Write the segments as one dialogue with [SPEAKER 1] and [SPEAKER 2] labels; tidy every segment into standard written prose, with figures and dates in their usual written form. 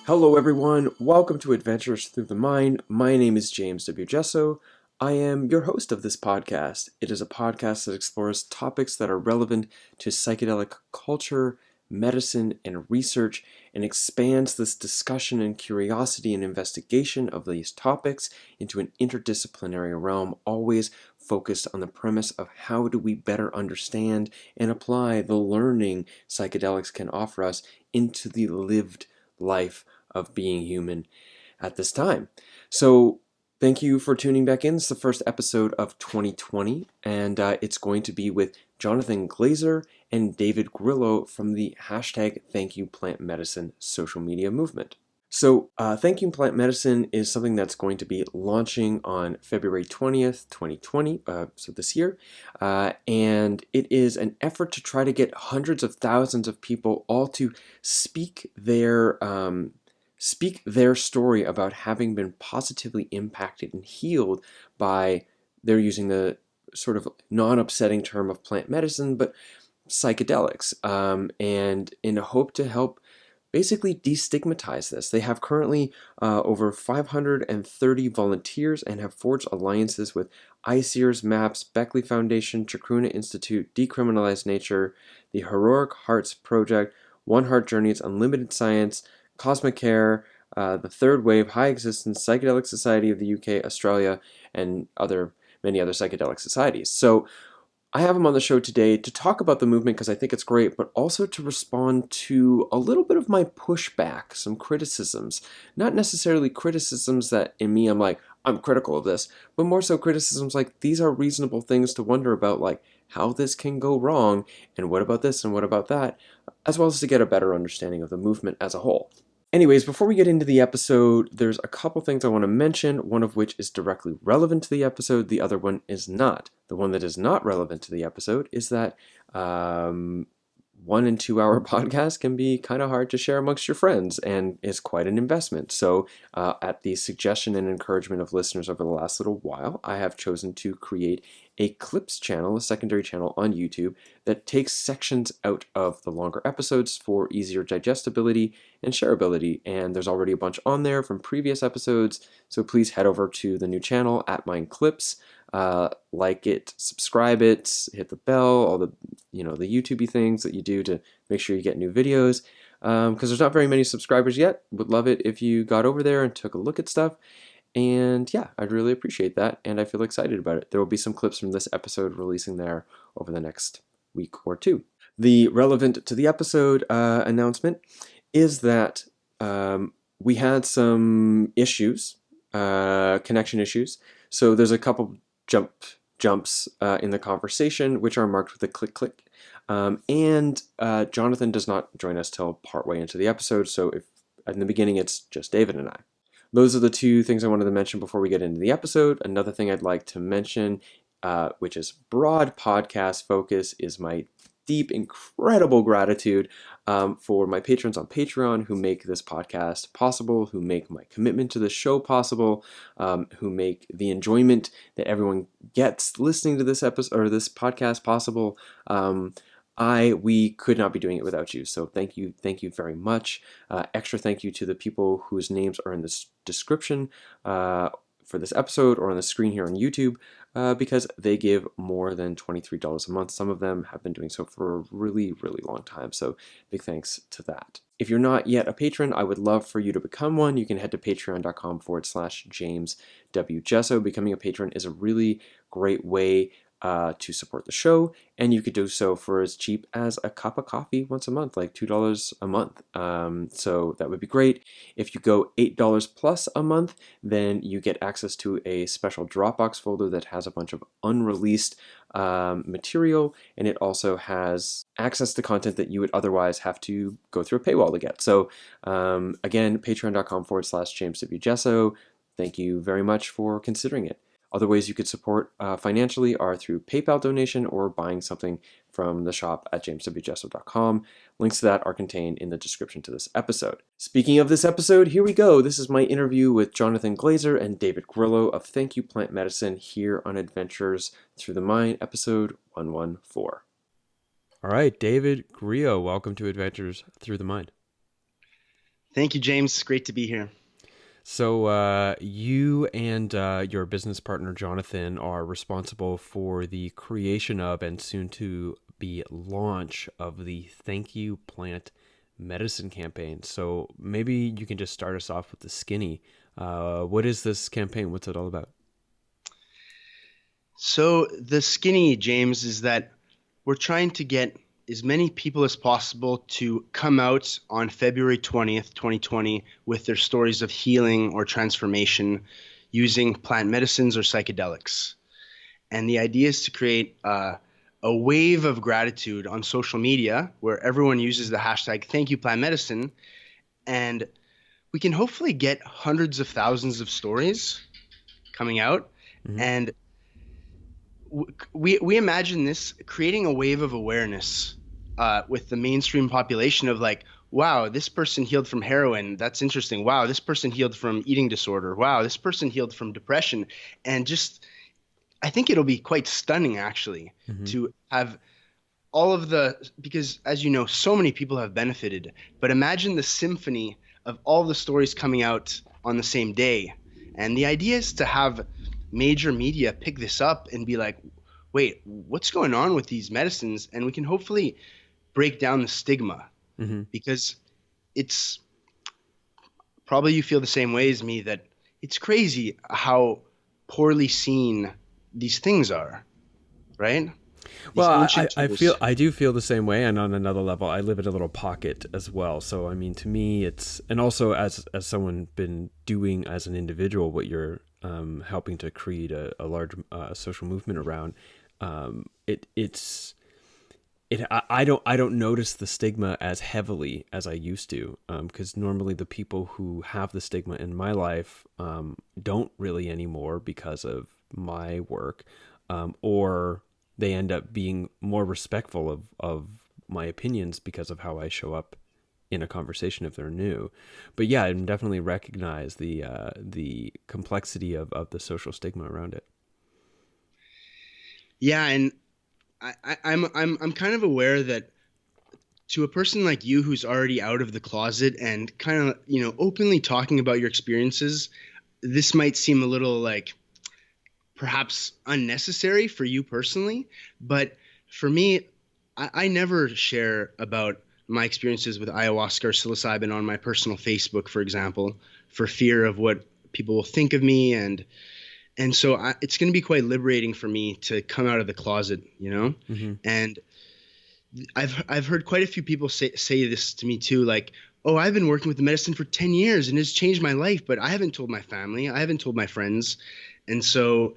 [SPEAKER 1] Hello, everyone. Welcome to Adventures Through the Mind. My name is James W. Gesso. I am your host of this podcast. It is a podcast that explores topics that are relevant to psychedelic culture, medicine, and research, and expands this discussion and curiosity and investigation of these topics into an interdisciplinary realm, always focused on the premise of how do we better understand and apply the learning psychedelics can offer us into the lived life of being human at this time. So thank you for tuning back in. It's the first episode of 2020, and it's going to be with Jonathan Glazer and David Grillot from the hashtag thankyouplantmedicine social media movement. So Thank You Plant Medicine is something that's going to be launching on February 20th, 2020, so this year, and it is an effort to try to get hundreds of thousands of people all to speak their story about having been positively impacted and healed by, they're using the sort of non-upsetting term of plant medicine, but psychedelics, and in a hope to help basically destigmatize this. They have currently over 530 volunteers and have forged alliances with ICEERS, MAPS, Beckley Foundation, Chacruna Institute, Decriminalize Nature, the Heroic Hearts Project, One Heart Journeys, Unlimited Science, Cosmic Care, the Third Wave, High Existence, Psychedelic Society of the UK, Australia, and many other psychedelic societies. So I have him on the show today to talk about the movement because I think it's great, but also to respond to a little bit of my pushback, some criticisms. Not necessarily criticisms that in me I'm like, I'm critical of this, but more so criticisms like these are reasonable things to wonder about, like how this can go wrong, and what about this and what about that, as well as to get a better understanding of the movement as a whole. Anyways, before we get into the episode, there's a couple things I want to mention, one of which is directly relevant to the episode, the other one is not. The one that is not relevant to the episode is that 1 and 2 hour podcasts can be kind of hard to share amongst your friends and is quite an investment. So at the suggestion and encouragement of listeners over the last little while, I have chosen to create a clips channel, a secondary channel on YouTube that takes sections out of the longer episodes for easier digestibility and shareability. And there's already a bunch on there from previous episodes. So please head over to the new channel, ATTMind Clips, like it, subscribe it, hit the bell, all the the YouTubey things that you do to make sure you get new videos. Because there's not very many subscribers yet. Would love it if you got over there and took a look at stuff. And yeah, I'd really appreciate that, and I feel excited about it. There will be some clips from this episode releasing there over the next week or two. The relevant to the episode announcement is that we had some issues, connection issues. So there's a couple jumps in the conversation, which are marked with a click. And Jonathan does not join us till partway into the episode. So if in the beginning it's just David and I. Those are the two things I wanted to mention before we get into the episode. Another thing I'd like to mention, which is broad podcast focus, is my deep, incredible gratitude for my patrons on Patreon who make this podcast possible, who make my commitment to the show possible, who make the enjoyment that everyone gets listening to this episode or this podcast possible. We could not be doing it without you. So thank you very much. Extra thank you to the people whose names are in the description for this episode or on the screen here on YouTube, because they give more than $23 a month. Some of them have been doing so for a really, really long time. So big thanks to that. If you're not yet a patron, I would love for you to become one. You can head to patreon.com/James W. Gesso. Becoming a patron is a really great way to support the show, and you could do so for as cheap as a cup of coffee once a month, like $2 a month. So that would be great. If you go $8 plus a month, then you get access to a special Dropbox folder that has a bunch of unreleased material, and it also has access to content that you would otherwise have to go through a paywall to get. So again, patreon.com/James W. Gesso. Thank you very much for considering it. Other ways you could support financially are through PayPal donation or buying something from the shop at jameswgesso.com. Links to that are contained in the description to this episode. Speaking of this episode, here we go. This is my interview with Jonathan Glazer and David Grillot of Thank You Plant Medicine here on Adventures Through the Mind, episode 114. All right, David Grillot, welcome to Adventures Through the Mind.
[SPEAKER 2] Thank you, James. Great to be here.
[SPEAKER 1] So, you and your business partner, Jonathan, are responsible for the creation of and soon to be launch of the Thank You Plant Medicine campaign. So, maybe you can just start us off with the skinny. What is this campaign? What's it all about?
[SPEAKER 2] So, the skinny, James, is that we're trying to get as many people as possible to come out on February 20th, 2020, with their stories of healing or transformation using plant medicines or psychedelics. And the idea is to create a wave of gratitude on social media where everyone uses the hashtag Thank You Plant Medicine. And we can hopefully get hundreds of thousands of stories coming out.
[SPEAKER 1] Mm-hmm.
[SPEAKER 2] And we imagine this creating a wave of awareness with the mainstream population of like, wow, this person healed from heroin. That's interesting. Wow, this person healed from eating disorder. Wow, this person healed from depression. And just, I think it'll be quite stunning actually
[SPEAKER 1] Mm-hmm.
[SPEAKER 2] to have all of because as you know, so many people have benefited. But imagine the symphony of all the stories coming out on the same day. And the idea is to have major media pick this up and be like, wait, what's going on with these medicines? And we can hopefully break down the stigma
[SPEAKER 1] Mm-hmm.
[SPEAKER 2] because it's probably you feel the same way as me that it's crazy how poorly seen these things are, right? These
[SPEAKER 1] Well,
[SPEAKER 2] ancient tools.
[SPEAKER 1] I do feel the same way, and on another level, I live in a little pocket as well. So, I mean, to me, it's and also as someone been doing as an individual, what you're helping to create a large social movement around. It's it. I don't notice the stigma as heavily as I used to, because normally the people who have the stigma in my life don't really anymore because of my work, or they end up being more respectful of my opinions because of how I show up in a conversation if they're new. But yeah, I definitely recognize the complexity of the social stigma around it.
[SPEAKER 2] Yeah, and I'm kind of aware that to a person like you who's already out of the closet and kind of, openly talking about your experiences, this might seem a little like perhaps unnecessary for you personally, but for me, I never share about my experiences with ayahuasca or psilocybin on my personal Facebook, for example, for fear of what people will think of me, and so it's going to be quite liberating for me to come out of the closet,
[SPEAKER 1] Mm-hmm.
[SPEAKER 2] and I've heard quite a few people say this to me too, like, oh, I've been working with the medicine for 10 years and it's changed my life, but I haven't told my family, I haven't told my friends, and so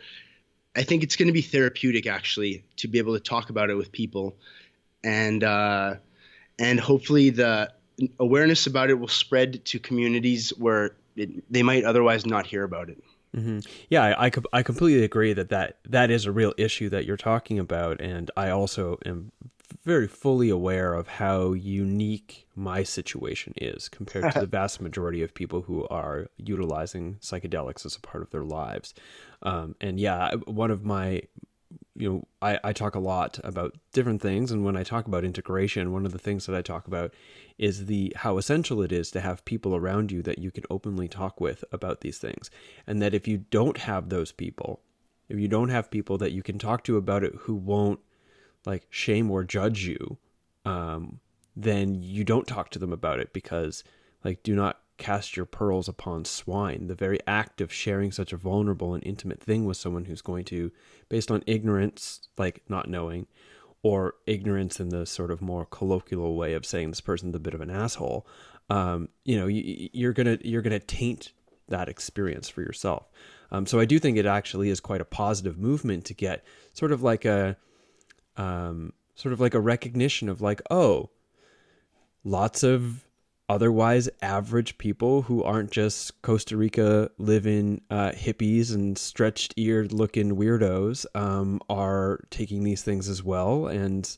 [SPEAKER 2] I think it's going to be therapeutic actually to be able to talk about it with people, and and hopefully the awareness about it will spread to communities where they might otherwise not hear about it.
[SPEAKER 1] Mm-hmm. Yeah, I completely agree that is a real issue that you're talking about, and I also am very fully aware of how unique my situation is compared to the vast majority of people who are utilizing psychedelics as a part of their lives. And yeah, one of my I talk a lot about different things, and when I talk about integration, one of the things that I talk about is the how essential it is to have people around you that you can openly talk with about these things. And that if you don't have those people, if you don't have people that you can talk to about it who won't like shame or judge you, then you don't talk to them about it, because like do not cast your pearls upon swine. The very act of sharing such a vulnerable and intimate thing with someone who's going to, based on ignorance, like not knowing, or ignorance in the sort of more colloquial way of saying this person's a bit of an asshole, you're gonna taint that experience for yourself. So I do think it actually is quite a positive movement to get sort of like a recognition of like, oh, lots of otherwise average people who aren't just Costa Rica living hippies and stretched eared looking weirdos are taking these things as well. And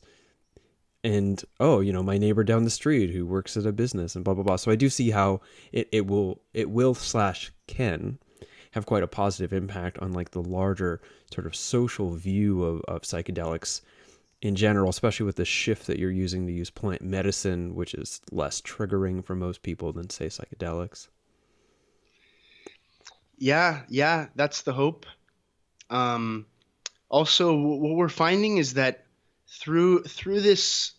[SPEAKER 1] oh, my neighbor down the street who works at a business and blah blah blah. So I do see how it will slash can have quite a positive impact on like the larger sort of social view of psychedelics in general, especially with the shift that you're using to use plant medicine, which is less triggering for most people than, say, psychedelics.
[SPEAKER 2] Yeah, that's the hope. Um, Also, what we're finding is that through this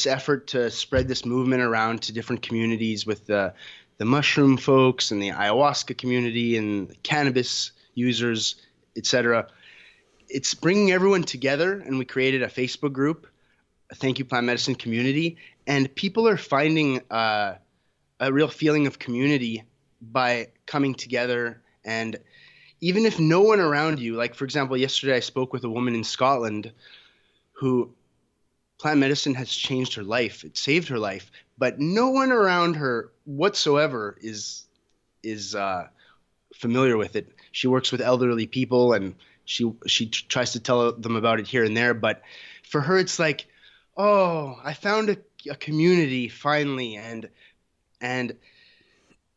[SPEAKER 2] effort to spread this movement around to different communities with the mushroom folks and the ayahuasca community and the cannabis users, etc., it's bringing everyone together, and we created a Facebook group, a Thank You Plant Medicine community, and people are finding a real feeling of community by coming together. And even if no one around you, like for example, yesterday I spoke with a woman in Scotland who plant medicine has changed her life. It saved her life, but no one around her whatsoever is familiar with it. She works with elderly people, and she tries to tell them about it here and there. But for her, it's like, oh, I found a community finally, and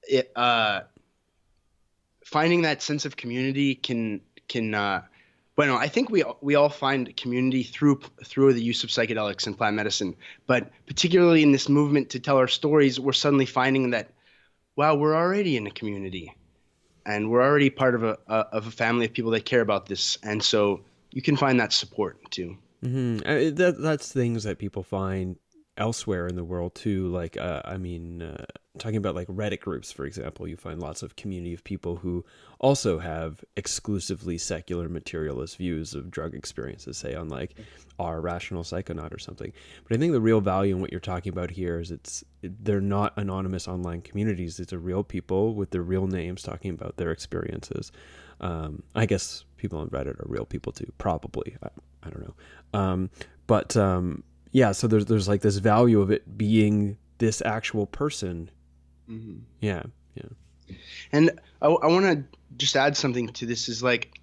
[SPEAKER 2] it finding that sense of community can well, no, I think we all find community through the use of psychedelics and plant medicine, but particularly in this movement to tell our stories, we're suddenly finding that wow, we're already in a community, and we're already part of a family of people that care about this, and so you can find that support too.
[SPEAKER 1] That's things that people find elsewhere in the world too. Like, talking about like Reddit groups, for example, you find lots of community of people who also have exclusively secular materialist views of drug experiences, say on like our Rational Psychonaut or something. But I think the real value in what you're talking about here is they're not anonymous online communities. It's a real people with their real names talking about their experiences. I guess people on Reddit are real people too, probably. I don't know. Yeah, so there's like this value of it being this actual person.
[SPEAKER 2] Mm-hmm.
[SPEAKER 1] Yeah.
[SPEAKER 2] And I want to just add something to this is like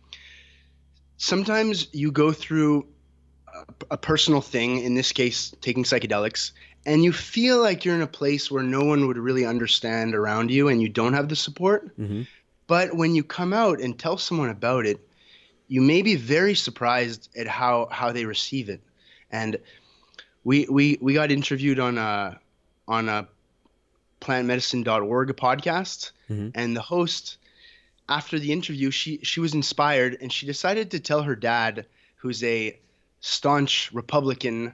[SPEAKER 2] sometimes you go through a personal thing, in this case, taking psychedelics, and you feel like you're in a place where no one would really understand around you and you don't have the support.
[SPEAKER 1] Mm-hmm.
[SPEAKER 2] But when you come out and tell someone about it, you may be very surprised at how they receive it. And we got interviewed on a plantmedicine.org podcast,
[SPEAKER 1] Mm-hmm.
[SPEAKER 2] and the host, after the interview, she was inspired, and she decided to tell her dad, who's a staunch Republican,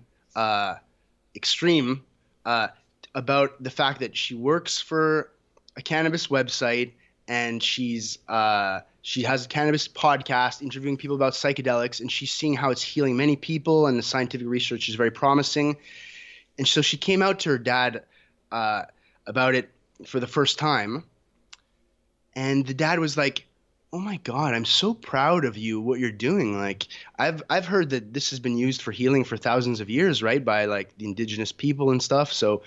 [SPEAKER 2] extreme, about the fact that she works for a cannabis website, and she has a cannabis podcast interviewing people about psychedelics, and she's seeing how it's healing many people, and the scientific research is very promising. And so she came out to her dad about it for the first time, and the dad was like, "Oh my God, I'm so proud of you, what you're doing. Like, I've heard that this has been used for healing for thousands of years, right, by like the indigenous people and stuff." So,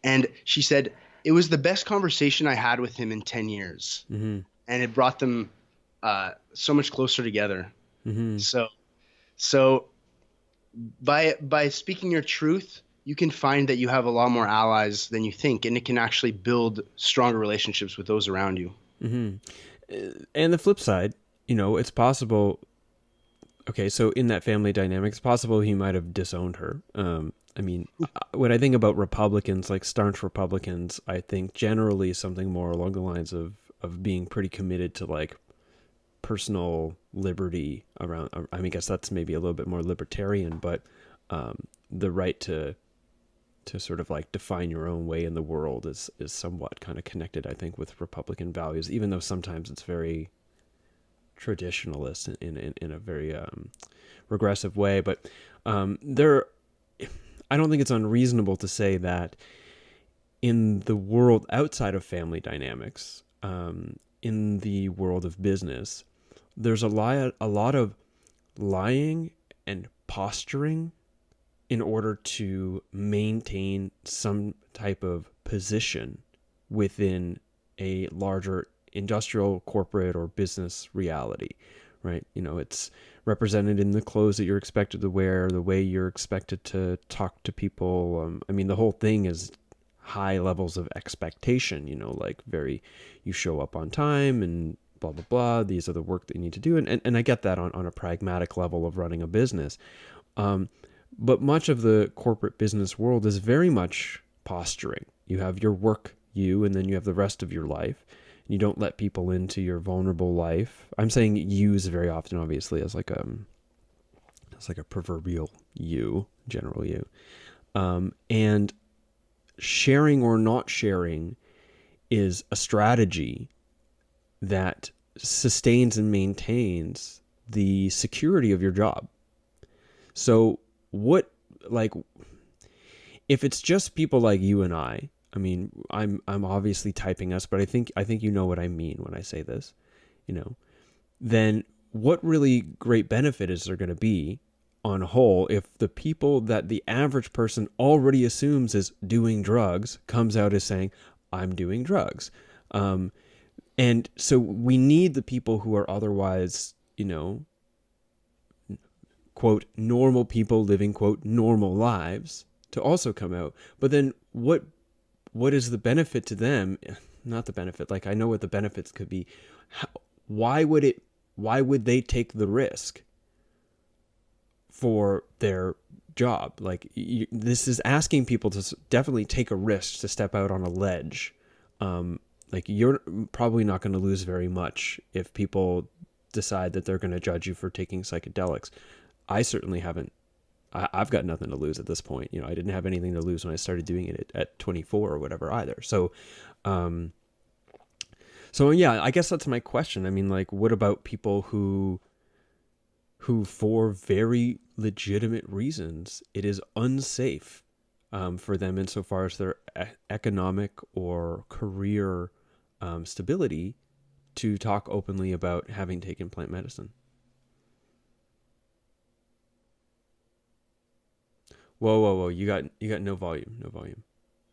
[SPEAKER 2] and she said it was the best conversation I had with him in 10 years,
[SPEAKER 1] Mm-hmm.
[SPEAKER 2] and it brought them so much closer together.
[SPEAKER 1] Mm-hmm.
[SPEAKER 2] So by speaking your truth, you can find that you have a lot more allies than you think, and it can actually build stronger relationships with those around you.
[SPEAKER 1] Mm-hmm. And the flip side, it's possible. Okay, so in that family dynamic, it's possible he might have disowned her. When I think about Republicans, like staunch Republicans, I think generally something more along the lines of being pretty committed to like personal liberty around. I mean, I guess that's maybe a little bit more libertarian, but the right to sort of like define your own way in the world is somewhat kind of connected, I think, with Republican values, even though sometimes it's very traditionalist in a very regressive way. But I don't think it's unreasonable to say that in the world outside of family dynamics, in the world of business, there's a lot of lying and posturing in order to maintain some type of position within a larger industrial, corporate, or business reality, right? It's represented in the clothes that you're expected to wear, the way you're expected to talk to people. The whole thing is high levels of expectation, like you show up on time and blah, blah, blah. These are the work that you need to do. And I get that on a pragmatic level of running a business. But much of the corporate business world is very much posturing. You have your work, and then you have the rest of your life. You don't let people into your vulnerable life. I'm saying use very often, obviously, as like a proverbial you, general you. And sharing or not sharing is a strategy that sustains and maintains the security of your job. So what, like, if it's just people like you and I mean, I'm obviously typing us, but I think you know what I mean when I say this, then what really great benefit is there going to be on a whole if the people that the average person already assumes is doing drugs comes out as saying, I'm doing drugs. And so we need the people who are otherwise, quote, normal people living, quote, normal lives to also come out. But then what is the benefit to them? Not the benefit. Like, I know what the benefits could be. Why would they take the risk for their job? Like, this is asking people to definitely take a risk to step out on a ledge. Like, you're probably not going to lose very much if people decide that they're going to judge you for taking psychedelics. I certainly haven't. I've got nothing to lose at this point. I didn't have anything to lose when I started doing it at 24 or whatever either. So yeah, I guess that's my question. I mean, like, what about people who for very legitimate reasons, it is unsafe for them insofar as their economic or career stability to talk openly about having taken plant medicine? Whoa! You got no volume, no volume.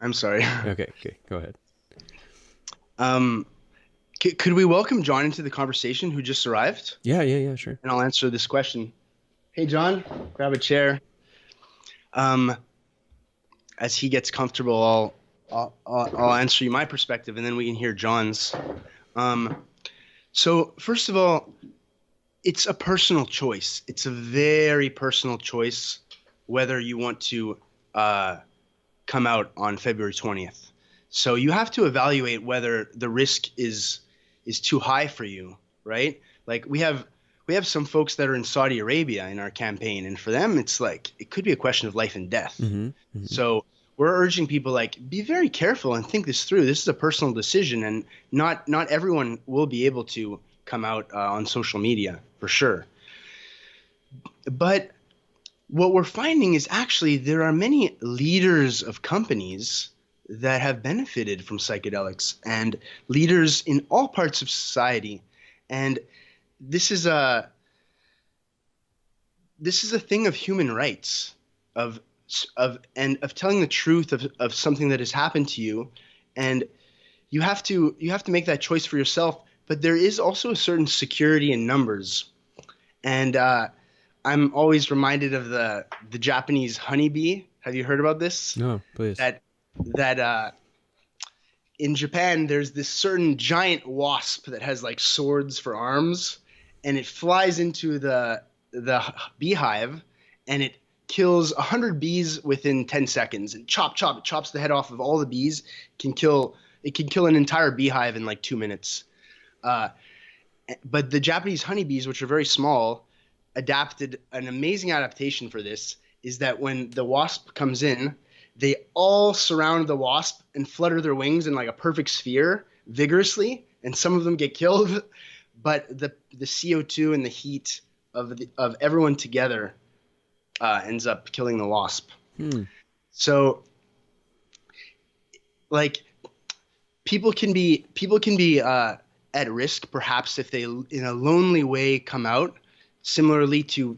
[SPEAKER 2] I'm sorry.
[SPEAKER 1] Okay, go ahead.
[SPEAKER 2] Um, could we welcome John into the conversation, who just arrived?
[SPEAKER 1] Yeah, sure.
[SPEAKER 2] And I'll answer this question. Hey, John, grab a chair. As he gets comfortable, I'll answer you my perspective, and then we can hear John's. So first of all, it's a personal choice. It's a very personal choice whether you want to come out on February 20th. So you have to evaluate whether the risk is too high for you, right? Like, we have some folks that are in Saudi Arabia in our campaign, and for them it's like it could be a question of life and death. So we're urging people, like, be very careful and think this through. This is a personal decision, and not everyone will be able to come out on social media for sure. But what we're finding is actually there are many leaders of companies that have benefited from psychedelics, and leaders in all parts of society. And this is a thing of human rights, of telling the truth of something that has happened to you, and you have to make that choice for yourself. But there is also a certain security in numbers, and I'm always reminded of the Japanese honeybee. Have you heard about this?
[SPEAKER 1] No, please.
[SPEAKER 2] That in Japan, there's this certain giant wasp that has like swords for arms, and it flies into the beehive, and it kills 100 bees within 10 seconds, and it chops the head off of all the bees. It can kill an entire beehive in like 2 minutes. But the Japanese honeybees, which are very small, adapted an amazing adaptation for this. Is that when the wasp comes in, they all surround the wasp and flutter their wings in like a perfect sphere vigorously, and some of them get killed, but the CO2 and the heat of everyone together ends up killing the wasp. So, like, people can be at risk perhaps if they in a lonely way come out, similarly to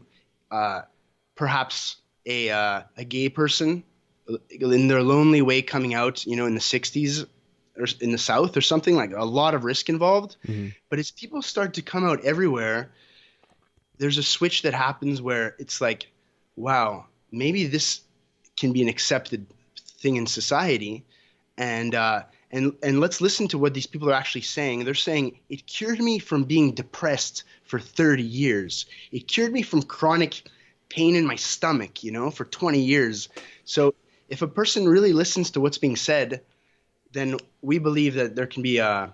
[SPEAKER 2] perhaps a gay person in their lonely way coming out, in the 60s or in the South or something. Like, a lot of risk involved. But as people start to come out everywhere, there's a switch that happens where it's like, wow, maybe this can be an accepted thing in society. And let's listen to what these people are actually saying. They're saying, it cured me from being depressed for 30 years. It cured me from chronic pain in my stomach, for 20 years. So if a person really listens to what's being said, then we believe that there can be a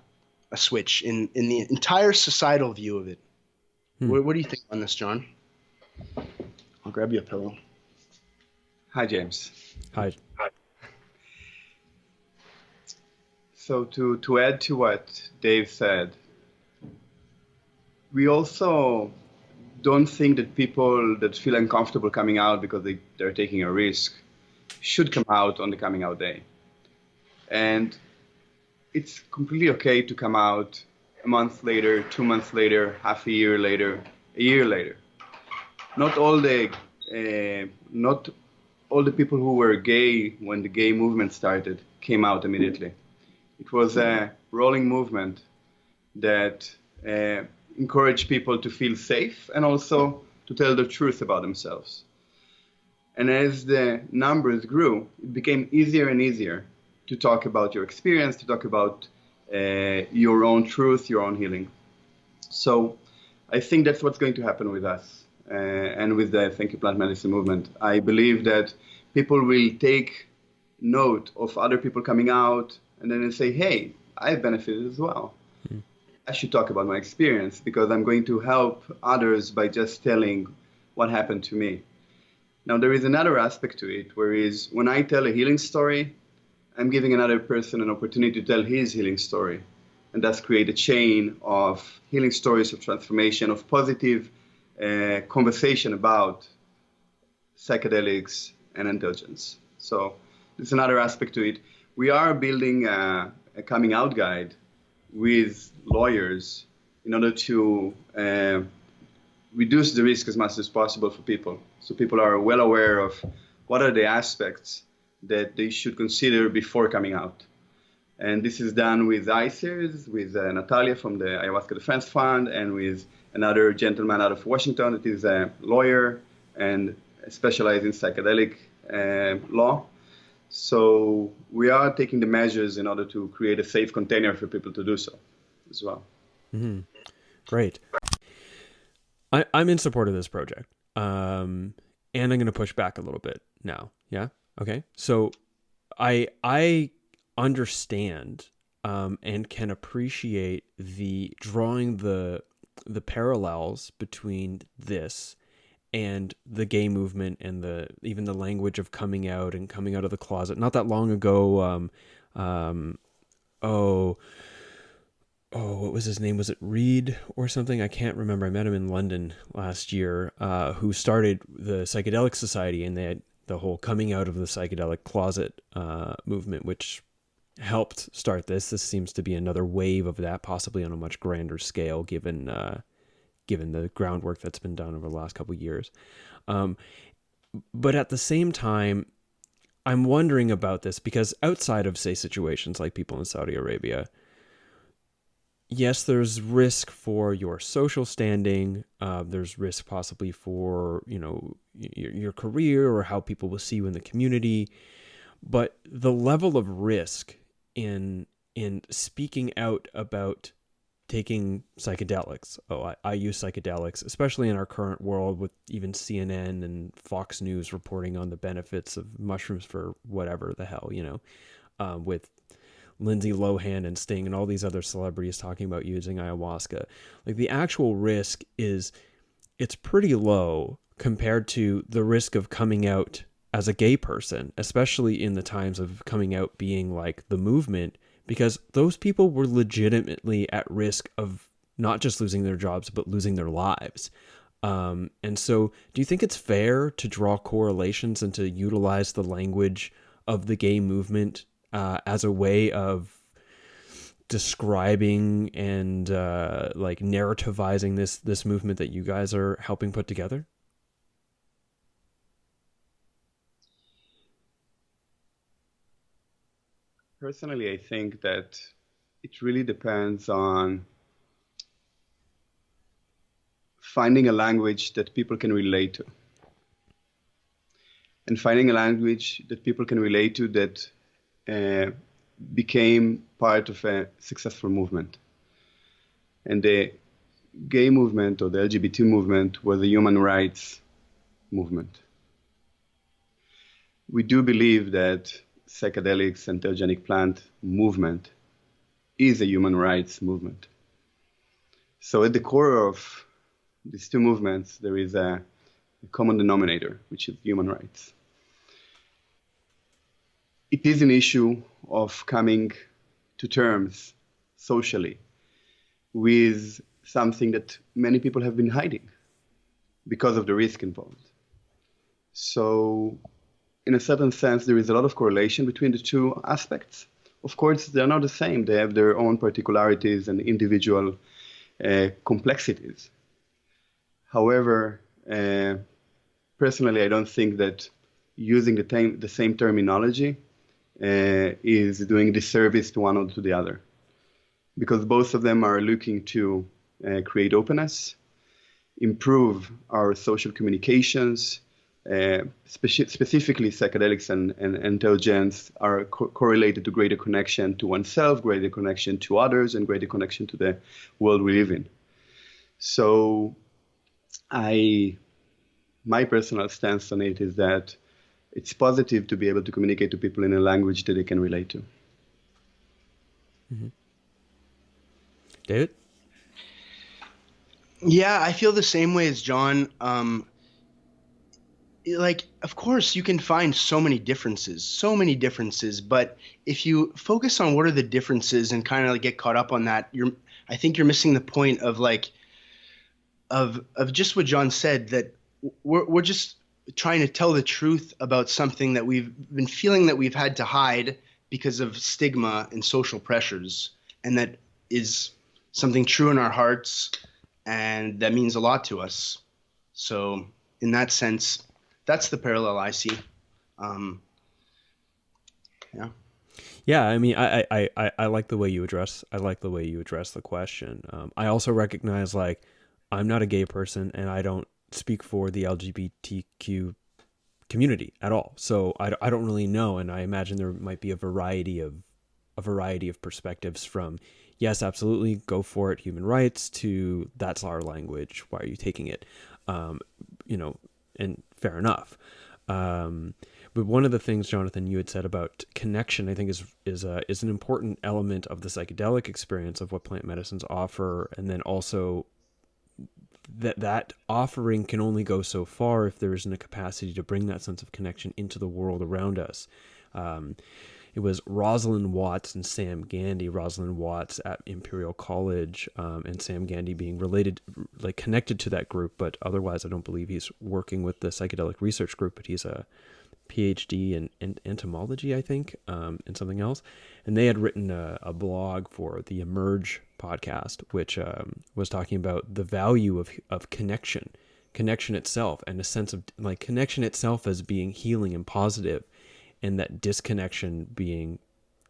[SPEAKER 2] switch in the entire societal view of it.
[SPEAKER 1] Hmm.
[SPEAKER 2] What do you think on this, John? I'll grab you a pillow.
[SPEAKER 3] Hi, James.
[SPEAKER 1] Hi.
[SPEAKER 3] So to add to what Dave said, we also don't think that people that feel uncomfortable coming out because they're taking a risk should come out on the coming out day. And it's completely okay to come out a month later, 2 months later, half a year later, a year later. Not all the people who were gay when the gay movement started came out immediately. It was a rolling movement that encouraged people to feel safe and also to tell the truth about themselves. And as the numbers grew, it became easier and easier to talk about your experience, to talk about your own truth, your own healing. So I think that's what's going to happen with us and with the Thank You Plant Medicine movement. I believe that people will take note of other people coming out and then they say, hey, I've benefited as well. I should talk about my experience because I'm going to help others by just telling what happened to me. Now, there is another aspect to it, whereas when I tell a healing story, I'm giving another person an opportunity to tell his healing story, and thus create a chain of healing stories of transformation, of positive conversation about psychedelics and intelligence. So there's another aspect to it. We are building a coming out guide with lawyers in order to reduce the risk as much as possible for people. So people are well aware of what are the aspects that they should consider before coming out. And this is done with ICERs, with Natalia from the Ayahuasca Defense Fund, and with another gentleman out of Washington that is a lawyer and specialized in psychedelic law. So we are taking the measures in order to create a safe container for people to do so as well.
[SPEAKER 1] Mm-hmm. Great. I'm in support of this project. And I'm going to push back a little bit now. Yeah. Okay. So I understand and can appreciate the drawing the parallels between this and the gay movement and even the language of coming out and coming out of the closet. Not that long ago, what was his name? Was it Reed or something? I can't remember. I met him in London last year, who started the Psychedelic Society, and they had the whole coming out of the psychedelic closet movement, which helped start this. This seems to be another wave of that, possibly on a much grander scale, given the groundwork that's been done over the last couple of years. But at the same time, I'm wondering about this because outside of, say, situations like people in Saudi Arabia, yes, there's risk for your social standing. There's risk possibly for, your career or how people will see you in the community. But the level of risk in speaking out about taking psychedelics. I use psychedelics, especially in our current world with even CNN and Fox News reporting on the benefits of mushrooms for whatever the hell, with Lindsay Lohan and Sting and all these other celebrities talking about using ayahuasca. Like the actual risk it's pretty low compared to the risk of coming out as a gay person, especially in the times of coming out being like the movement, because those people were legitimately at risk of not just losing their jobs, but losing their lives. And so do you think it's fair to draw correlations and to utilize the language of the gay movement as a way of describing and like narrativizing this movement that you guys are helping put together?
[SPEAKER 3] Personally, I think that it really depends on finding a language that people can relate to. And finding a language that people can relate to that became part of a successful movement. And the gay movement or the LGBT movement was a human rights movement. We do believe that psychedelics and entheogenic plant movement is a human rights movement. So at the core of these two movements, there is a common denominator, which is human rights. It is an issue of coming to terms socially with something that many people have been hiding because of the risk involved. So in a certain sense, there is a lot of correlation between the two aspects. Of course, they're not the same. They have their own particularities and individual complexities. However, personally, I don't think that using the same terminology is doing disservice to one or to the other, because both of them are looking to create openness, improve our social communications. Specifically, psychedelics and entheogens are correlated to greater connection to oneself, greater connection to others, and greater connection to the world we live in. So my personal stance on it is that it's positive to be able to communicate to people in a language that they can relate to.
[SPEAKER 1] Mm-hmm. David?
[SPEAKER 2] Yeah, I feel the same way as John. Like, of course, you can find so many differences, but if you focus on what are the differences and kind of like get caught up on that, I think you're missing the point of of just what John said, that we're just trying to tell the truth about something that we've been feeling that we've had to hide because of stigma and social pressures, and that is something true in our hearts, and that means a lot to us. So in that sense, that's the parallel I see. Yeah.
[SPEAKER 1] Yeah, I mean, I like the way you address. I like the way you address the question. I also recognize, like, I'm not a gay person, and I don't speak for the LGBTQ community at all. So I don't really know, and I imagine there might be a variety of perspectives from yes, absolutely, go for it, human rights, to that's our language, why are you taking it? And fair enough. But one of the things, Jonathan, you had said about connection, I think is an important element of the psychedelic experience of what plant medicines offer, and then also that offering can only go so far if there isn't a capacity to bring that sense of connection into the world around us. It was Rosalind Watts and Sam Gandy, Rosalind Watts at Imperial College, and Sam Gandy being related, like connected to that group, but otherwise I don't believe he's working with the psychedelic research group, but he's a PhD in entomology, I think, and something else. And they had written a blog for the Emerge podcast, which was talking about the value of connection itself, and a sense of like connection itself as being healing and positive, and that disconnection being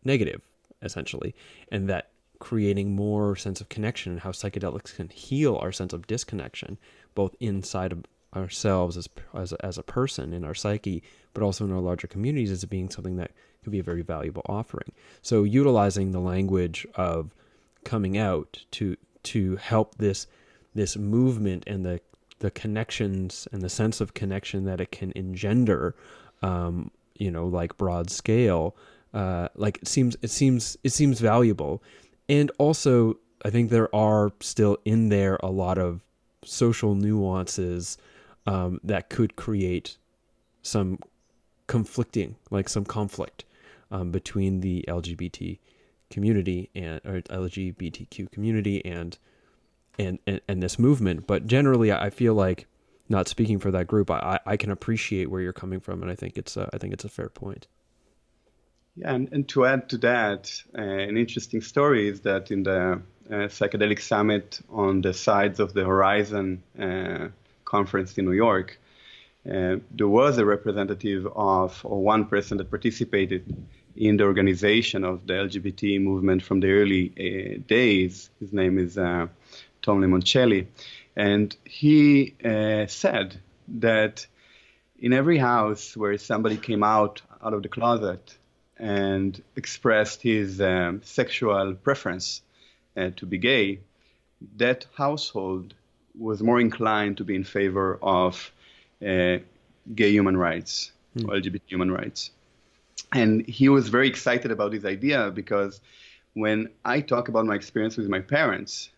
[SPEAKER 1] negative, essentially, and that creating more sense of connection and how psychedelics can heal our sense of disconnection, both inside of ourselves as a person in our psyche, but also in our larger communities, as being something that could be a very valuable offering. So utilizing the language of coming out to help this movement and the connections and the sense of connection that it can engender, like broad scale, like it seems valuable. And also I think there are still in there a lot of social nuances that could create some conflict between the LGBT community or LGBTQ community and this movement. But generally, I feel like, not speaking for that group, I can appreciate where you're coming from, and I think it's a fair point.
[SPEAKER 3] Yeah, and to add to that, an interesting story is that in the Psychedelic Summit on the sides of the Horizon conference in New York, there was a representative or one person that participated in the organization of the LGBT movement from the early days. His name is Tom Limoncelli. And he said that in every house where somebody came out of the closet and expressed his sexual preference to be gay, that household was more inclined to be in favor of uh, gay human rights, or LGBT human rights. And he was very excited about this idea because when I talk about my experience with my parents,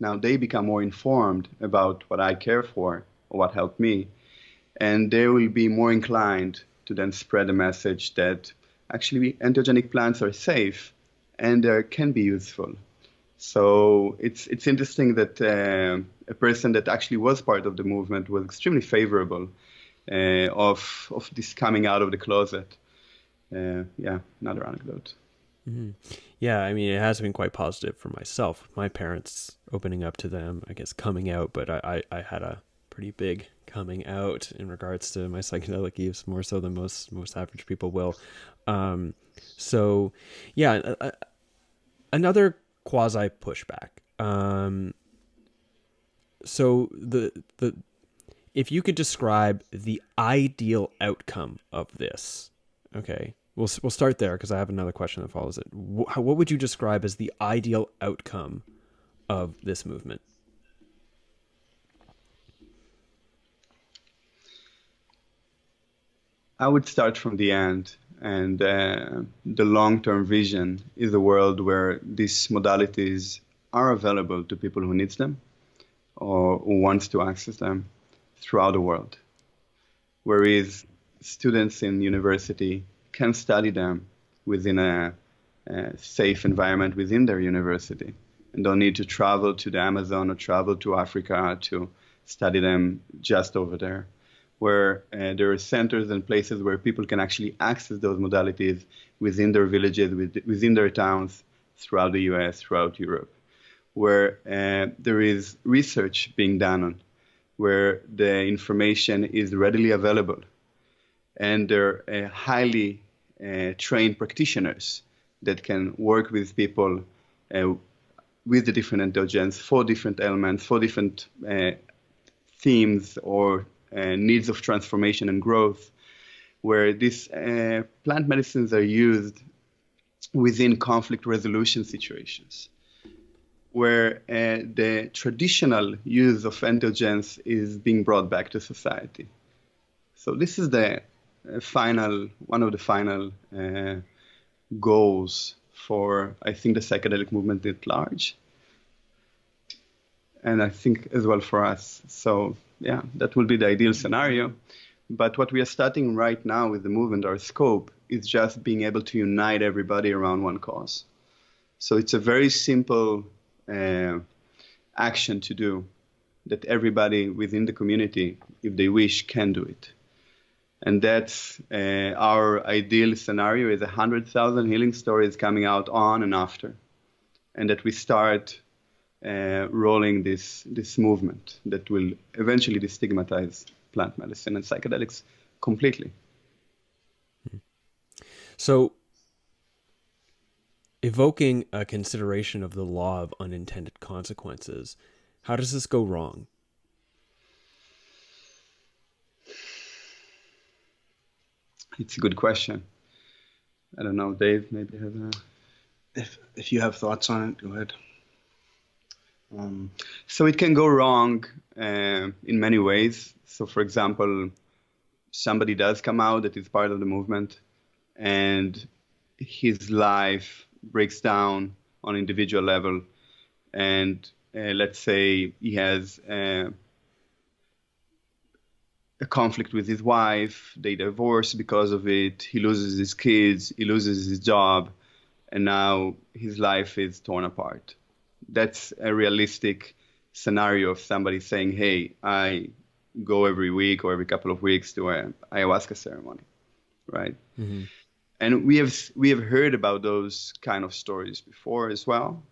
[SPEAKER 3] now they become more informed about what I care for or what helped me. And they will be more inclined to then spread a message that actually entheogenic plants are safe and can be useful. So it's interesting that a person that actually was part of the movement was extremely favorable of this coming out of the closet. Yeah, another anecdote.
[SPEAKER 1] Mm-hmm. Yeah, I mean, it has been quite positive for myself. My parents opening up to them, I guess, coming out, but I had a pretty big coming out in regards to my psychedelic use, more so than most average people will. So, yeah, another quasi pushback. So the if you could describe the ideal outcome of this, okay, we'll start there because I have another question that follows it. What would you describe as the ideal outcome of this movement?
[SPEAKER 3] I would start from the end, and the long-term vision is a world where these modalities are available to people who needs them or who wants to access them throughout the world. Whereas students in university can study them within a safe environment within their university and don't need to travel to the Amazon or travel to Africa to study them just over there, where there are centers and places where people can actually access those modalities within their villages, within their towns, throughout the US, throughout Europe, where there is research being done on, where the information is readily available, and there are highly trained practitioners that can work with people with the different entheogens for different elements, for different themes or needs of transformation and growth, where these plant medicines are used within conflict resolution situations, where the traditional use of entheogens is being brought back to society. So this is the one of the final goals for, I think, the psychedelic movement at large, and I think as well for us. So yeah, that will be the ideal scenario. But what we are starting right now with the movement, our scope, is just being able to unite everybody around one cause. So it's a very simple action to do that everybody within the community, if they wish, can do it. And that's our ideal scenario, is 100,000 healing stories coming out on and after. And that we start rolling this movement that will eventually destigmatize plant medicine and psychedelics completely.
[SPEAKER 1] So, evoking a consideration of the law of unintended consequences, how does this go wrong?
[SPEAKER 3] It's a good question. I don't know, Dave maybe has a...
[SPEAKER 2] If you have thoughts on it, go ahead.
[SPEAKER 3] So it can go wrong in many ways. So for example, somebody does come out that is part of the movement and his life breaks down on individual level. And let's say he has a conflict with his wife, they divorce because of it, he loses his kids, he loses his job, and now his life is torn apart. That's a realistic scenario of somebody saying, hey, I go every week or every couple of weeks to an ayahuasca ceremony, right? Mm-hmm. And we have heard about those kind of stories before as well.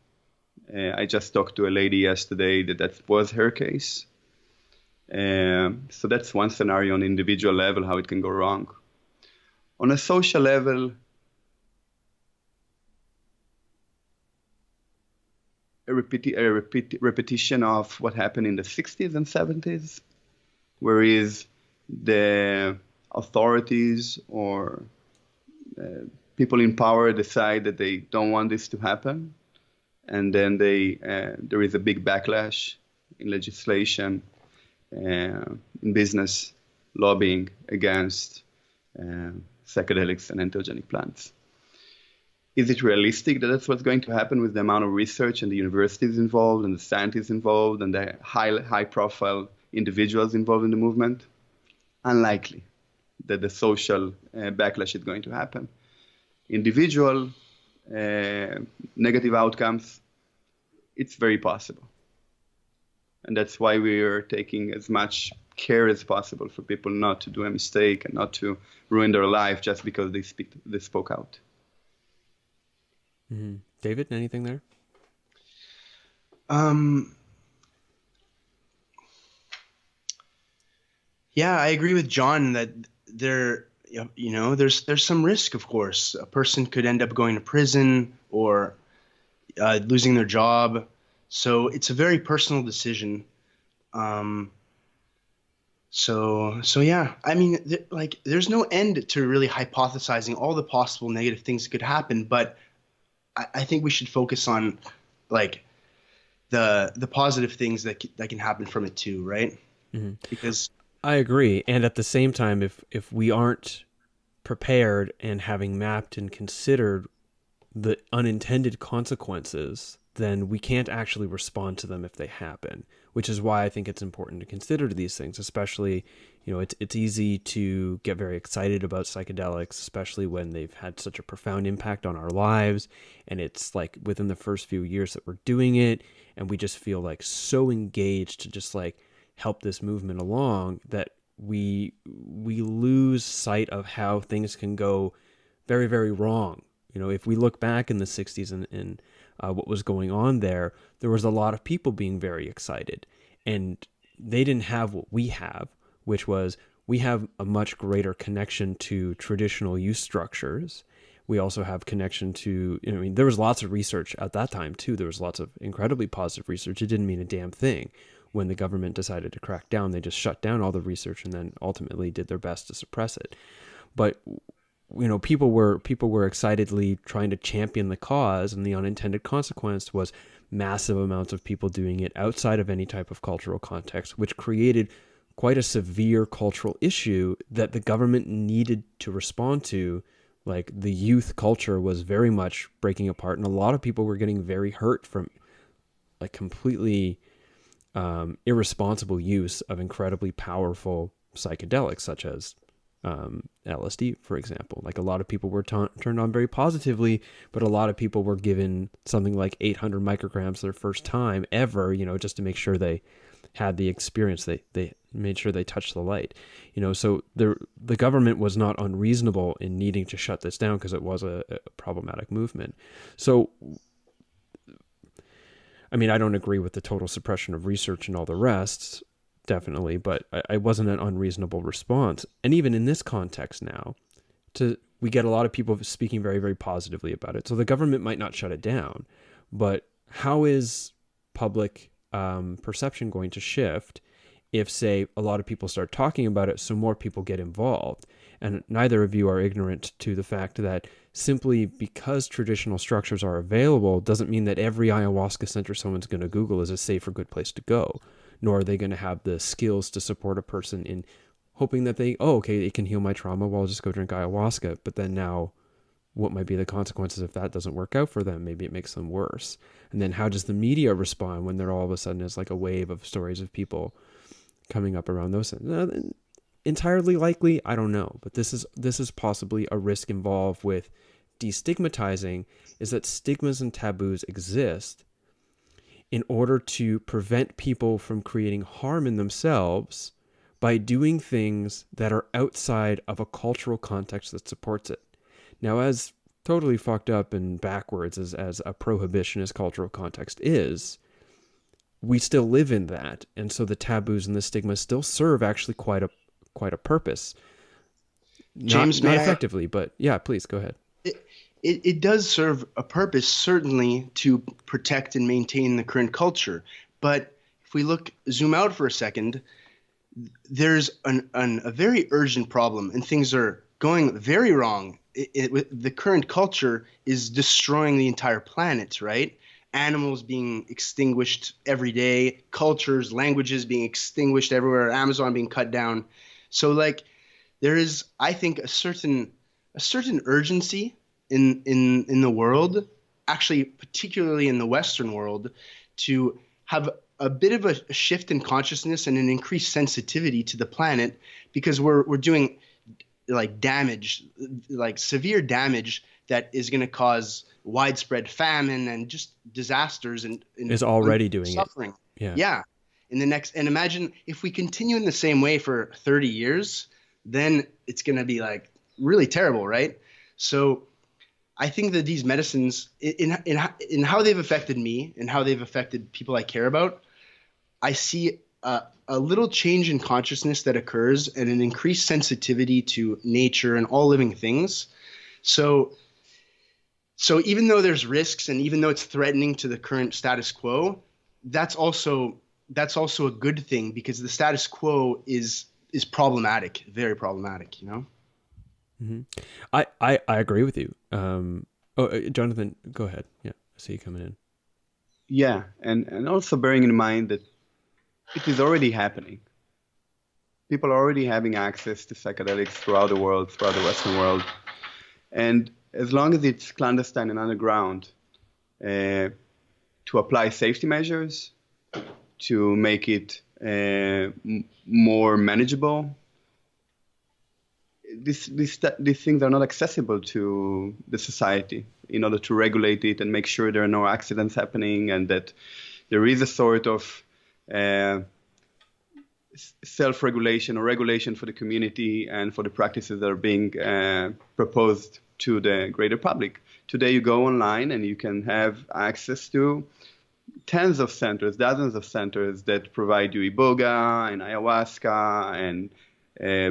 [SPEAKER 3] I just talked to a lady yesterday that was her case. So that's one scenario on an individual level, how it can go wrong. On a social level, a repetition of what happened in the 60s and 70s, whereas the authorities or people in power decide that they don't want this to happen, and then there is a big backlash in legislation, in business, lobbying against psychedelics and entheogenic plants. Is it realistic that that's what's going to happen with the amount of research and the universities involved and the scientists involved and the high profile individuals involved in the movement? Unlikely that the social backlash is going to happen. Individual negative outcomes, it's very possible. And that's why we are taking as much care as possible for people not to do a mistake and not to ruin their life just because they spoke out.
[SPEAKER 1] Mm-hmm. David, anything there?
[SPEAKER 2] Yeah, I agree with John that there's some risk, of course. A person could end up going to prison or losing their job. So it's a very personal decision. So yeah, I mean, there's no end to really hypothesizing all the possible negative things that could happen, but I think we should focus on like the positive things that can happen from it too, right?
[SPEAKER 1] Mm-hmm.
[SPEAKER 2] Because
[SPEAKER 1] I agree. And at the same time, if we aren't prepared and having mapped and considered the unintended consequences, then we can't actually respond to them if they happen, which is why I think it's important to consider these things, especially, it's easy to get very excited about psychedelics, especially when they've had such a profound impact on our lives. And it's like within the first few years that we're doing it, and we just feel like so engaged to just like help this movement along that we lose sight of how things can go very, very wrong. If we look back in the 60s and what was going on there was a lot of people being very excited, and they didn't have what we have, which was we have a much greater connection to traditional use structures. We also have connection to, there was lots of research at that time too. There was lots of incredibly positive research. It didn't mean a damn thing. When the government decided to crack down, they just shut down all the research and then ultimately did their best to suppress it. But people were excitedly trying to champion the cause, and the unintended consequence was massive amounts of people doing it outside of any type of cultural context, which created quite a severe cultural issue that the government needed to respond to. Like, the youth culture was very much breaking apart, and a lot of people were getting very hurt from like completely irresponsible use of incredibly powerful psychedelics such as LSD, for example. Like, a lot of people were turned on very positively, but a lot of people were given something like 800 micrograms their first time ever, just to make sure they had the experience. They made sure they touched the light, so the government was not unreasonable in needing to shut this down because it was a problematic movement. So, I mean, I don't agree with the total suppression of research and all the rest, definitely, but I wasn't an unreasonable response. And even in this context now, we get a lot of people speaking very, very positively about it. So the government might not shut it down, but how is public perception going to shift if, say, a lot of people start talking about it so more people get involved? And neither of you are ignorant to the fact that simply because traditional structures are available doesn't mean that every ayahuasca center someone's going to Google is a safe or good place to go, nor are they going to have the skills to support a person in hoping that okay, it can heal my trauma, well, I'll just go drink ayahuasca. But then now, what might be the consequences if that doesn't work out for them? Maybe it makes them worse. And then how does the media respond when there all of a sudden is like a wave of stories of people coming up around those things? Entirely likely, I don't know, but this is possibly a risk involved with destigmatizing, is that stigmas and taboos exist in order to prevent people from creating harm in themselves by doing things that are outside of a cultural context that supports it. Now, as totally fucked up and backwards as a prohibitionist cultural context is, we still live in that, and so the taboos and the stigmas still serve actually quite a purpose.
[SPEAKER 2] James,
[SPEAKER 1] not effectively, but yeah, please go ahead.
[SPEAKER 2] It does serve a purpose, certainly, to protect and maintain the current culture. But if we zoom out for a second, there's a very urgent problem, and things are going very wrong. The current culture is destroying the entire planet, right? Animals being extinguished every day, cultures, languages being extinguished everywhere, Amazon being cut down. So like there is, I think, a certain urgency in the world, actually particularly in the Western world, to have a bit of a shift in consciousness and an increased sensitivity to the planet, because we're doing like damage, like severe damage that is going to cause widespread famine and just disasters
[SPEAKER 1] Is already doing
[SPEAKER 2] suffering.
[SPEAKER 1] it. Yeah.
[SPEAKER 2] Yeah. In the next, and imagine if we continue in the same way for 30 years, then it's going to be like really terrible, right? So I think that these medicines, in how they've affected me and how they've affected people I care about, I see a little change in consciousness that occurs and an increased sensitivity to nature and all living things. So even though there's risks and even though it's threatening to the current status quo, that's also a good thing, because the status quo is problematic, very problematic, you know?
[SPEAKER 1] Mm-hmm. I agree with you. Jonathan, go ahead. Yeah, I see you coming in.
[SPEAKER 3] Yeah, and also bearing in mind that it is already happening. People are already having access to psychedelics throughout the world, throughout the Western world. And as long as it's clandestine and underground, to apply safety measures, to make it more manageable, these things are not accessible to the society in order to regulate it and make sure there are no accidents happening, and that there is a sort of self-regulation or regulation for the community and for the practices that are being proposed to the greater public. Today you go online and you can have access to tens of centers, dozens of centers that provide you iboga and ayahuasca and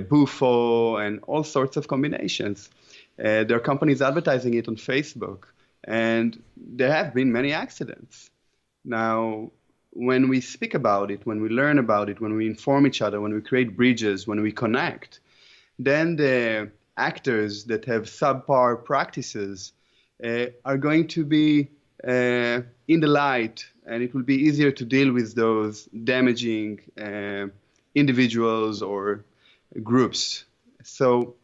[SPEAKER 3] bufo and all sorts of combinations. There are companies advertising it on Facebook, and there have been many accidents. Now, when we speak about it, when we learn about it, when we inform each other, when we create bridges, when we connect, then the actors that have subpar practices are going to be in the light, and it will be easier to deal with those damaging individuals or groups. So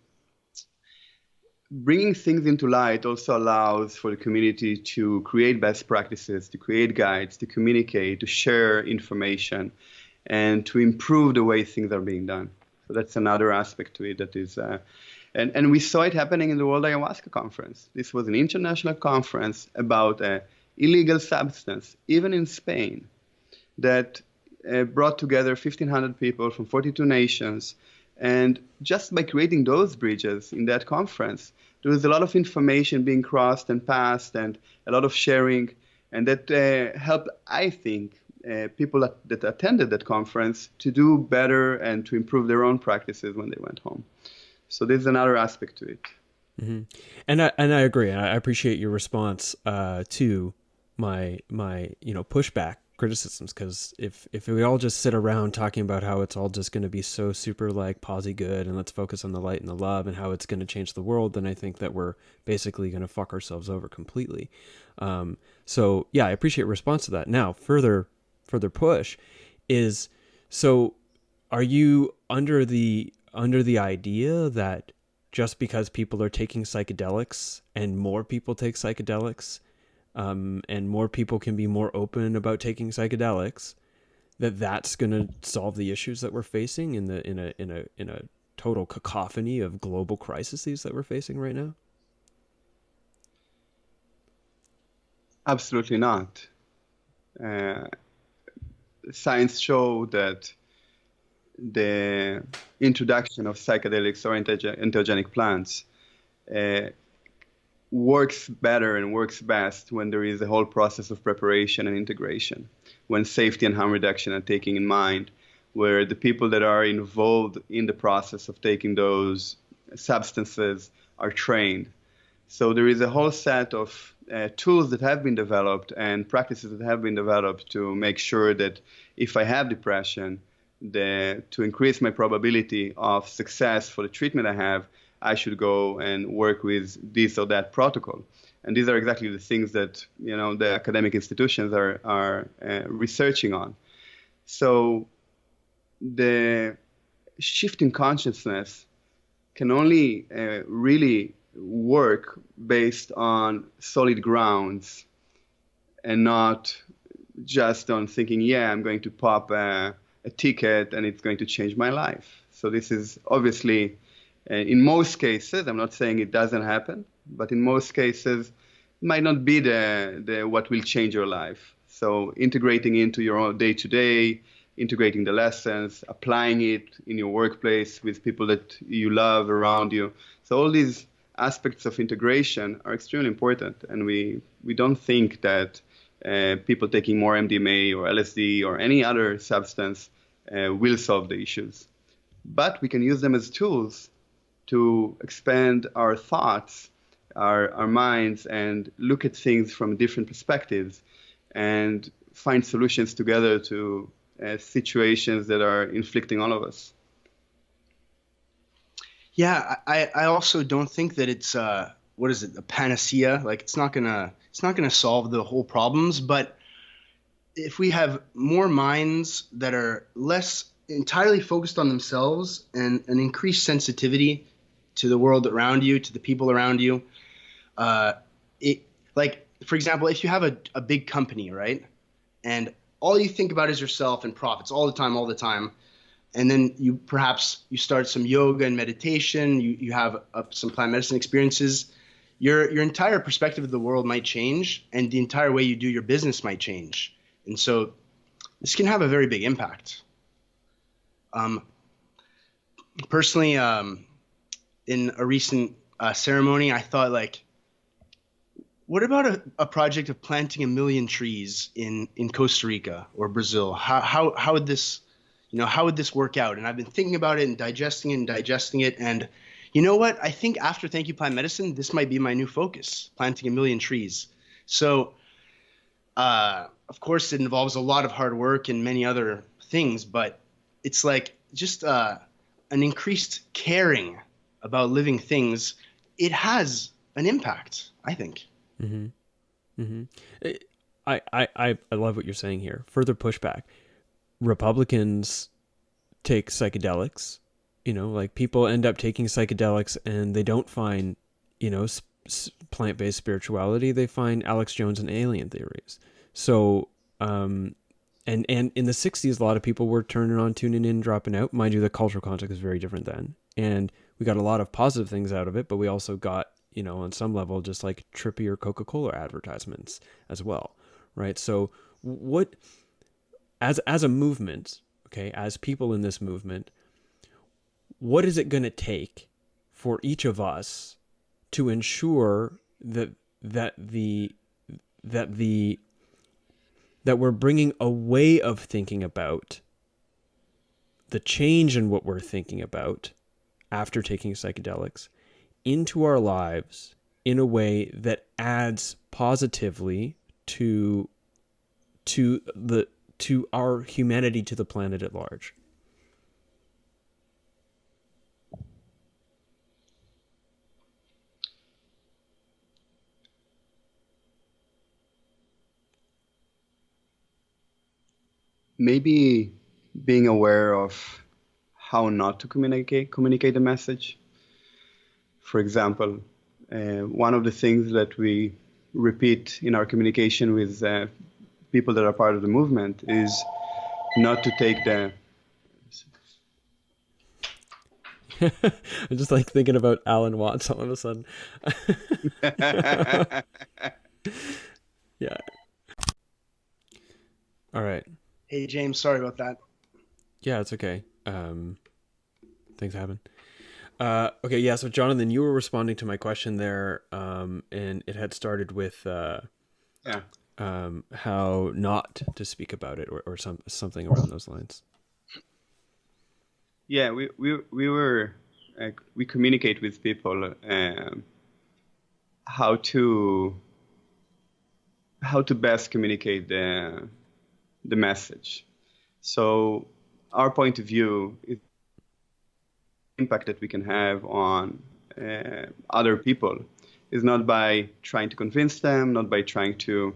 [SPEAKER 3] bringing things into light also allows for the community to create best practices, to create guides, to communicate, to share information, and to improve the way things are being done. So that's another aspect to it that is, and we saw it happening in the World Ayahuasca Conference. This was an international conference about an illegal substance, even in Spain, that brought together 1,500 people from 42 nations. And just by creating those bridges in that conference, there was a lot of information being crossed and passed and a lot of sharing. And that helped, I think, people that attended that conference to do better and to improve their own practices when they went home. So there's another aspect to it.
[SPEAKER 1] Mm-hmm. And I agree. I appreciate your response to my pushback criticisms, because if we all just sit around talking about how it's all just going to be so super like posy good and let's focus on the light and the love and how it's going to change the world, then I think that we're basically going to fuck ourselves over completely. So yeah, I appreciate your response to that. Now further push is, so are you under the idea that just because people are taking psychedelics and more people take psychedelics, and more people can be more open about taking psychedelics, that's going to solve the issues that we're facing in a total cacophony of global crises that we're facing right now?
[SPEAKER 3] Absolutely not. Science show that the introduction of psychedelics or entheogenic plants works better and works best when there is a whole process of preparation and integration, when safety and harm reduction are taken in mind, where the people that are involved in the process of taking those substances are trained. So there is a whole set of tools that have been developed and practices that have been developed to make sure that if I have depression, to increase my probability of success for the treatment I have, I should go and work with this or that protocol. And these are exactly the things that the academic institutions are researching on. So the shift in consciousness can only really work based on solid grounds and not just on thinking, yeah, I'm going to pop a ticket and it's going to change my life. So this is obviously, in most cases, I'm not saying it doesn't happen, but in most cases, it might not be the what will change your life. So integrating into your own day-to-day, integrating the lessons, applying it in your workplace with people that you love around you. So all these aspects of integration are extremely important, and we don't think that people taking more MDMA or LSD or any other substance will solve the issues. But we can use them as tools to expand our thoughts, our minds, and look at things from different perspectives and find solutions together to situations that are inflicting all of us.
[SPEAKER 2] Yeah, I also don't think that it's what is it, a panacea? Like it's not gonna solve the whole problems, but if we have more minds that are less entirely focused on themselves and an increased sensitivity to the world around you, to the people around you, like for example, if you have a big company, right, and all you think about is yourself and profits all the time, and then you start some yoga and meditation, you have some plant medicine experiences, your entire perspective of the world might change, and the entire way you do your business might change. And so this can have a very big impact. Personally, in a recent ceremony, I thought, like, what about a project of planting 1 million trees in Costa Rica or Brazil? How would this, how would this work out? And I've been thinking about it and digesting it. And you know what? I think after Thank You Plant Medicine, this might be my new focus, planting 1 million trees. So, of course, it involves a lot of hard work and many other things, but it's like just an increased caring about living things. It has an impact, I think.
[SPEAKER 1] Mm-hmm. Mm-hmm. I love what you're saying here. Further pushback. Republicans take psychedelics, like people end up taking psychedelics and they don't find, plant-based spirituality. They find Alex Jones and alien theories. So, and in the 60s, a lot of people were tuning in, dropping out. Mind you, the cultural context is very different then. And we got a lot of positive things out of it, but we also got, on some level, just like trippier Coca-Cola advertisements as well, right? So what, as a movement, okay, as people in this movement, what is it going to take for each of us to ensure that we're bringing a way of thinking about the change in what we're thinking about after taking psychedelics into our lives in a way that adds positively to our humanity, to the planet at large?
[SPEAKER 3] Maybe being aware of how not to communicate the message. For example, one of the things that we repeat in our communication with people that are part of the movement is not to take the...
[SPEAKER 1] I'm just like thinking about Alan Watts all of a sudden. Yeah. All right.
[SPEAKER 2] Hey, James, sorry about that.
[SPEAKER 1] Yeah, it's okay. Things happen. Okay, yeah, so Jonathan, you were responding to my question there, and it had started with how not to speak about it, or something around those lines.
[SPEAKER 3] Yeah, we communicate with people how to best communicate the message. So our point of view is the impact that we can have on other people is not by trying to convince them, not by trying to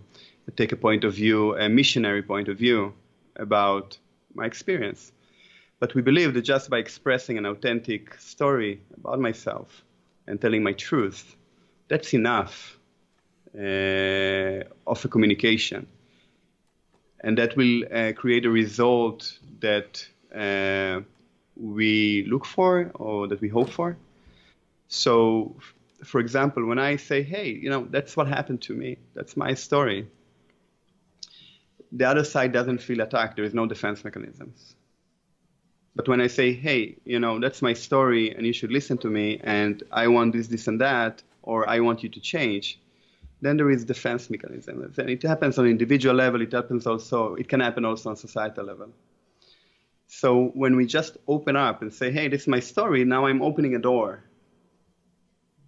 [SPEAKER 3] take a point of view, a missionary point of view about my experience, But we believe that just by expressing an authentic story about myself and telling my truth, that's enough of a communication. And that will create a result that we look for or that we hope for. So, for example, when I say, hey, that's what happened to me, that's my story, the other side doesn't feel attacked. There is no defense mechanisms. But when I say, hey, that's my story and you should listen to me and I want this, and that, or I want you to change, then there is defense mechanism. And it happens on individual level. It can happen also on societal level. So when we just open up and say, hey, this is my story, now I'm opening a door.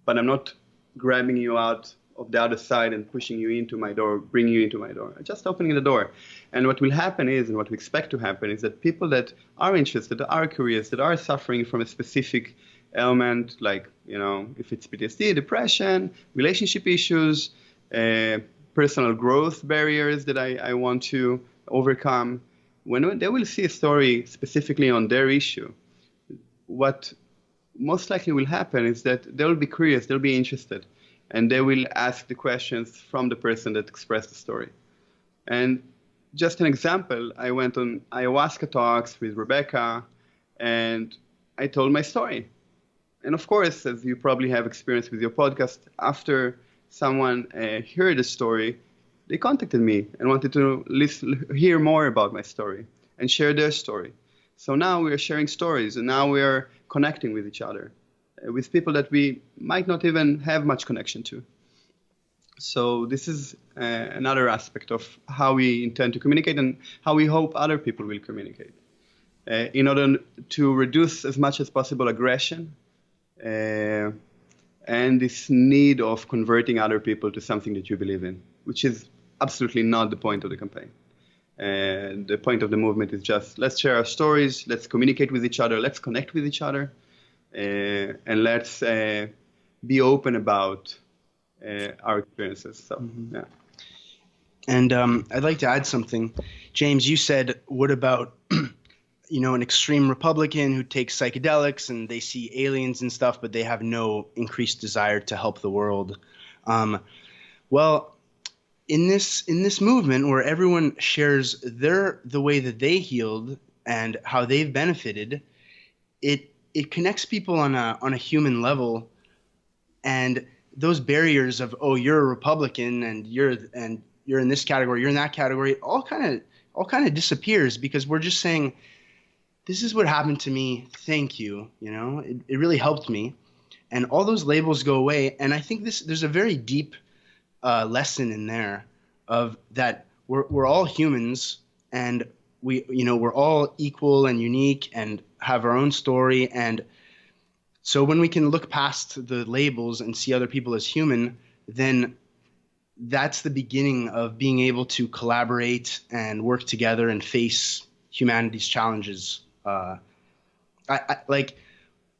[SPEAKER 3] But I'm not grabbing you out of the other side and pushing you into my door, bringing you into my door. I'm just opening the door. And what will happen is, and what we expect to happen is that people that are interested, that are curious, that are suffering from a specific ailment, like, if it's PTSD, depression, relationship issues, personal growth barriers that I want to overcome, when they will see a story specifically on their issue, what most likely will happen is that they'll be curious, they'll be interested, and they will ask the questions from the person that expressed the story. And just an example, I went on ayahuasca talks with Rebecca, and I told my story. And of course, as you probably have experienced with your podcast, after someone heard the story, they contacted me and wanted to hear more about my story and share their story. So now we are sharing stories, and now we are connecting with each other, with people that we might not even have much connection to. So this is another aspect of how we intend to communicate and how we hope other people will communicate, in order to reduce as much as possible aggression and this need of converting other people to something that you believe in, which is absolutely not the point of the campaign. And the point of the movement is just, let's share our stories, let's communicate with each other, let's connect with each other, and let's be open about our experiences. So, yeah.
[SPEAKER 2] And I'd like to add something. James, you said, what about, an extreme Republican who takes psychedelics and they see aliens and stuff, but they have no increased desire to help the world. Well, in this movement where everyone shares the way that they healed and how they've benefited, it connects people on a human level, and those barriers of, oh, you're a Republican and you're in this category, you're in that category, it all kind of disappears, because we're just saying, this is what happened to me, thank you, it really helped me, and all those labels go away. And I think there's a very deep lesson in there of that we're all humans, and we're all equal and unique and have our own story. And so when we can look past the labels and see other people as human, then that's the beginning of being able to collaborate and work together and face humanity's challenges. I like,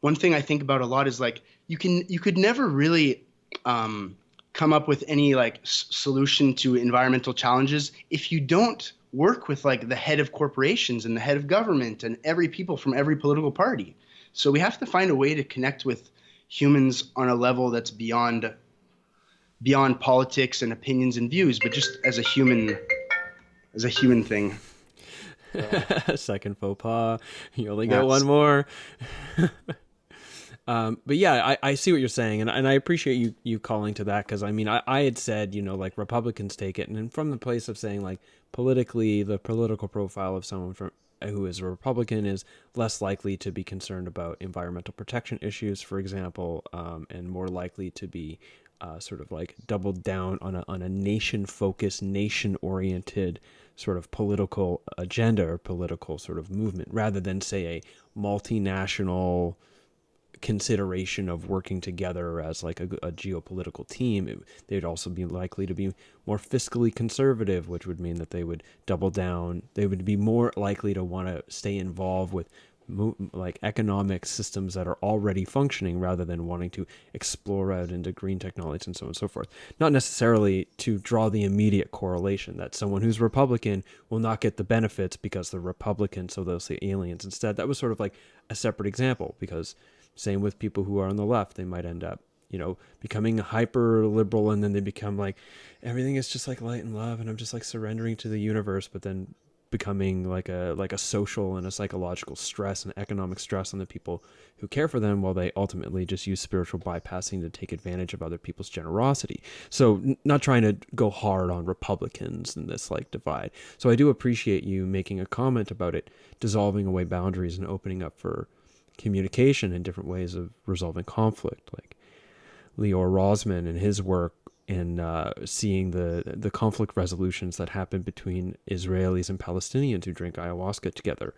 [SPEAKER 2] one thing I think about a lot is, like, you could never really come up with any solution to environmental challenges if you don't work with the head of corporations and the head of government and every people from every political party. So we have to find a way to connect with humans on a level that's beyond politics and opinions and views, but just as a human thing.
[SPEAKER 1] Second faux pas. You only got one more. But yeah, I see what you're saying, and I appreciate you calling to that, because I had said, Republicans take it, and from the place of saying, politically, the political profile of someone who is a Republican is less likely to be concerned about environmental protection issues, for example, and more likely to be doubled down on a nation-focused, nation-oriented sort of political agenda or political sort of movement, rather than, say, a multinational consideration of working together as a geopolitical team. They'd also be likely to be more fiscally conservative, which would mean that they would double down. They would be more likely to want to stay involved with like economic systems that are already functioning rather than wanting to explore out into green technologies and so on and so forth. Not necessarily to draw the immediate correlation that someone who's Republican will not get the benefits because they're Republican, so they'll say aliens instead. That was sort of like a separate example, because same with people who are on the left, they might end up, becoming hyper liberal, and then they become like, everything is just like light and love, and I'm just like surrendering to the universe, but then becoming like a social and a psychological stress and economic stress on the people who care for them, while they ultimately just use spiritual bypassing to take advantage of other people's generosity. So not trying to go hard on Republicans in this like divide. So I do appreciate you making a comment about it dissolving away boundaries and opening up for communication and different ways of resolving conflict, like Lior Rosman and his work in seeing the conflict resolutions that happen between Israelis and Palestinians who drink ayahuasca together.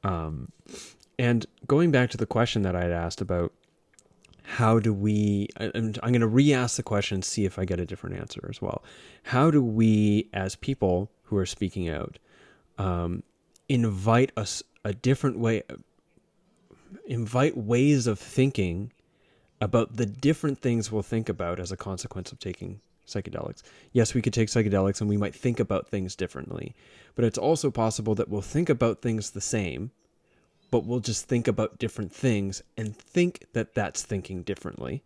[SPEAKER 1] And going back to the question that I had asked about how do we, I'm going to re-ask the question and see if I get a different answer as well. How do we, as people who are speaking out, invite us a different way, invite ways of thinking about the different things we'll think about as a consequence of taking psychedelics? Yes, we could take psychedelics and we might think about things differently, but it's also possible that we'll think about things the same, but we'll just think about different things and think that that's thinking differently.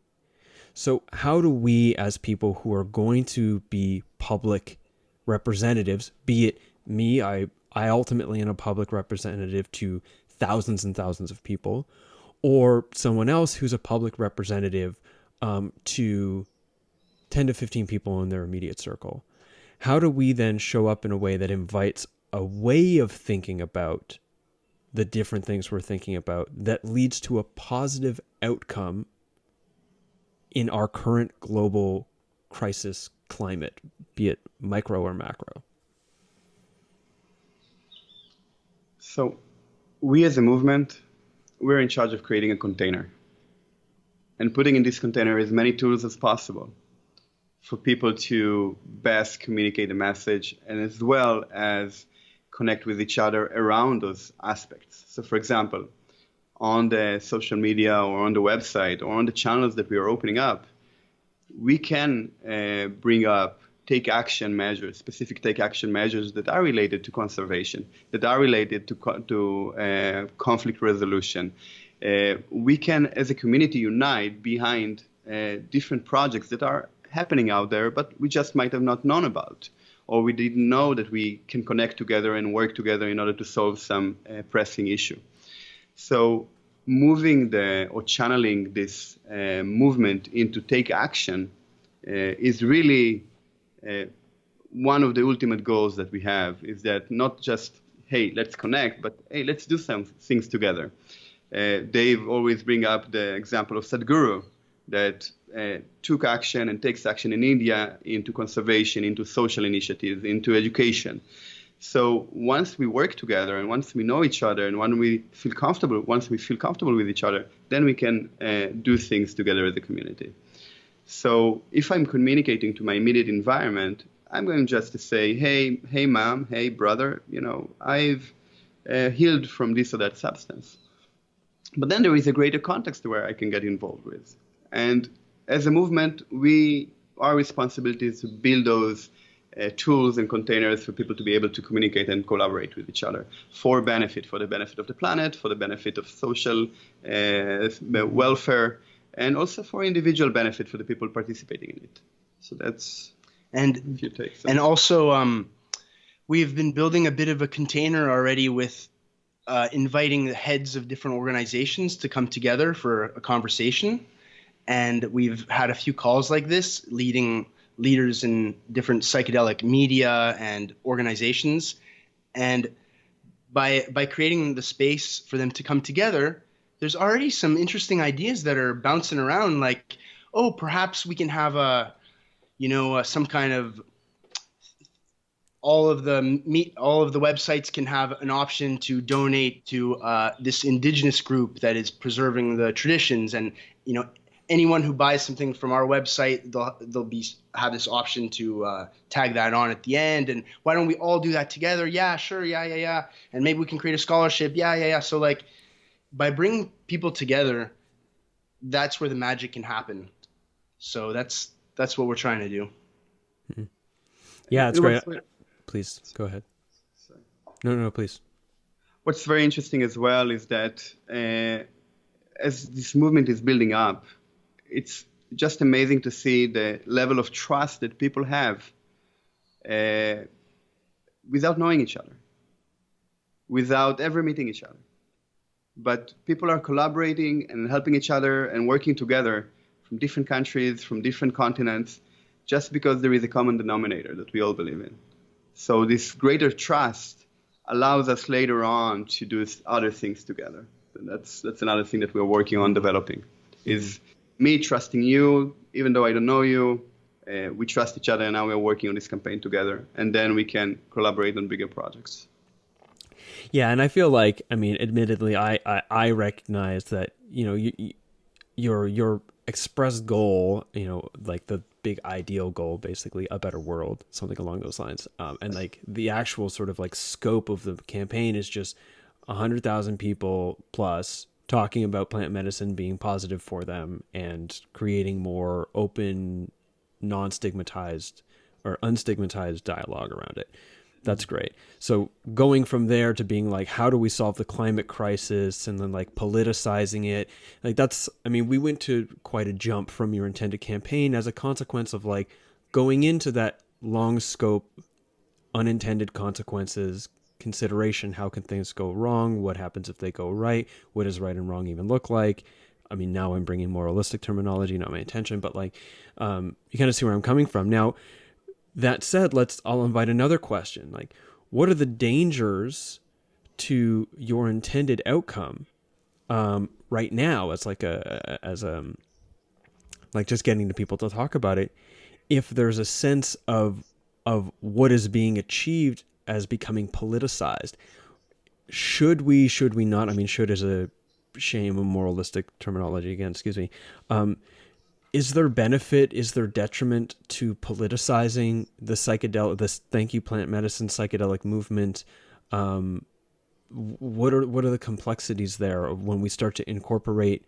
[SPEAKER 1] So how do we, as people who are going to be public representatives, be it me, I ultimately am a public representative to thousands and thousands of people, or someone else who's a public representative to 10 to 15 people in their immediate circle, how do we then show up in a way that invites a way of thinking about the different things we're thinking about that leads to a positive outcome in our current global crisis climate, be it micro or macro?
[SPEAKER 3] So we as a movement, we're in charge of creating a container and putting in this container as many tools as possible for people to best communicate the message and as well as connect with each other around those aspects. So for example, on the social media or on the website or on the channels that we are opening up, we can bring up take action measures, specific take action measures that are related to conservation, that are related to conflict resolution. We can, as a community, unite behind different projects that are happening out there, but we just might have not known about, or we didn't know that we can connect together and work together in order to solve some pressing issue. So moving or channeling this movement into take action is really one of the ultimate goals that we have, is that not just, hey, let's connect, but hey, let's do some things together. Dave always bring up the example of Sadhguru that took action and takes action in India into conservation, into social initiatives, into education. So once we work together and once we know each other and once we feel comfortable with each other, then we can do things together as a community. So if I'm communicating to my immediate environment, I'm going just to say, hey, mom, hey, brother, I've healed from this or that substance. But then there is a greater context where I can get involved with. And as a movement, our responsibility is to build those tools and containers for people to be able to communicate and collaborate with each other for the benefit of the planet, for the benefit of social welfare, and also for individual benefit for the people participating in it. So that's a few takes.
[SPEAKER 2] And also, we've been building a bit of a container already with inviting the heads of different organizations to come together for a conversation. And we've had a few calls like this, leading leaders in different psychedelic media and organizations. And by creating the space for them to come together, there's already some interesting ideas that are bouncing around, like, oh, perhaps we can have some kind of all of the websites can have an option to donate to this indigenous group that is preserving the traditions, and anyone who buys something from our website, they'll have this option to tag that on at the end. And why don't we all do that together? Yeah, sure, yeah. And maybe we can create a scholarship. Yeah. So like, by bringing people together, that's where the magic can happen. So that's what we're trying to do.
[SPEAKER 1] Yeah, it's
[SPEAKER 3] It
[SPEAKER 1] great.
[SPEAKER 3] was,
[SPEAKER 1] Please go ahead.
[SPEAKER 3] sorry.
[SPEAKER 1] No, please.
[SPEAKER 3] What's very interesting as well is that as this movement is building up, it's just amazing to see the level of trust that people have without knowing each other, without ever meeting each other. But people are collaborating and helping each other and working together from different countries, from different continents, just because there is a common denominator that we all believe in. So this greater trust allows us later on to do other things together. And that's another thing that we're working on developing, is me trusting you, even though I don't know you. We trust each other, and now we're working on this campaign together, and then we can collaborate on bigger projects.
[SPEAKER 1] Yeah, and I feel like, I mean, admittedly, I recognize that, you know, your expressed goal, you know, like the big ideal goal, basically a better world, something along those lines, and like the actual sort of like scope of the campaign is just 100,000 people plus talking about plant medicine being positive for them and creating more open, non-stigmatized or unstigmatized dialogue around it. That's great. So going from there to being like, how do we solve the climate crisis, and then like politicizing it, like that's, I mean, we went to quite a jump from your intended campaign as a consequence of like going into that long scope, unintended consequences consideration. How can things go wrong? What happens if they go right? What does right and wrong even look like? I mean, now I'm bringing moralistic terminology, not my intention, but like, you kind of see where I'm coming from. Now, that said, I'll invite another question. Like, what are the dangers to your intended outcome right now as like like just getting the people to talk about it, if there's a sense of what is being achieved as becoming politicized? Should we not? I mean, should is a shame, a moralistic terminology again, excuse me. Is there benefit? Is there detriment to politicizing this Thank You Plant Medicine psychedelic movement? What are the complexities there when we start to incorporate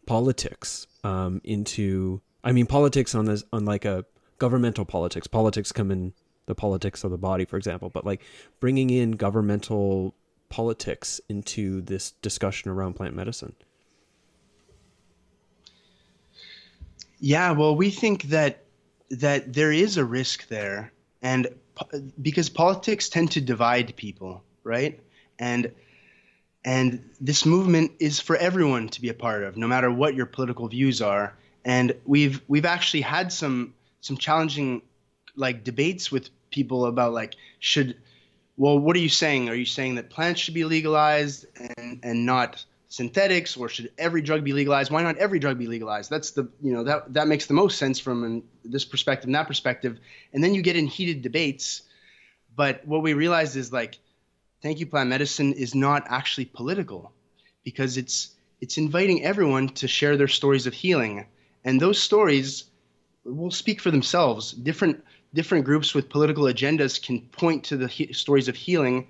[SPEAKER 1] politics into? I mean, politics on like a governmental politics. Politics come in the politics of the body, for example, but like bringing in governmental politics into this discussion around plant medicine.
[SPEAKER 2] Yeah, well, we think that there is a risk there, and because politics tend to divide people, right? And this movement is for everyone to be a part of, no matter what your political views are. And we've actually had some challenging like debates with people about like what are you saying? Are you saying that plants should be legalized and not synthetics, or should every drug be legalized? Why not every drug be legalized? That's that makes the most sense from this perspective and that perspective. And then you get in heated debates. But what we realized is like, Thank You Plant Medicine is not actually political, because it's inviting everyone to share their stories of healing, and those stories will speak for themselves. Different groups with political agendas can point to the stories of healing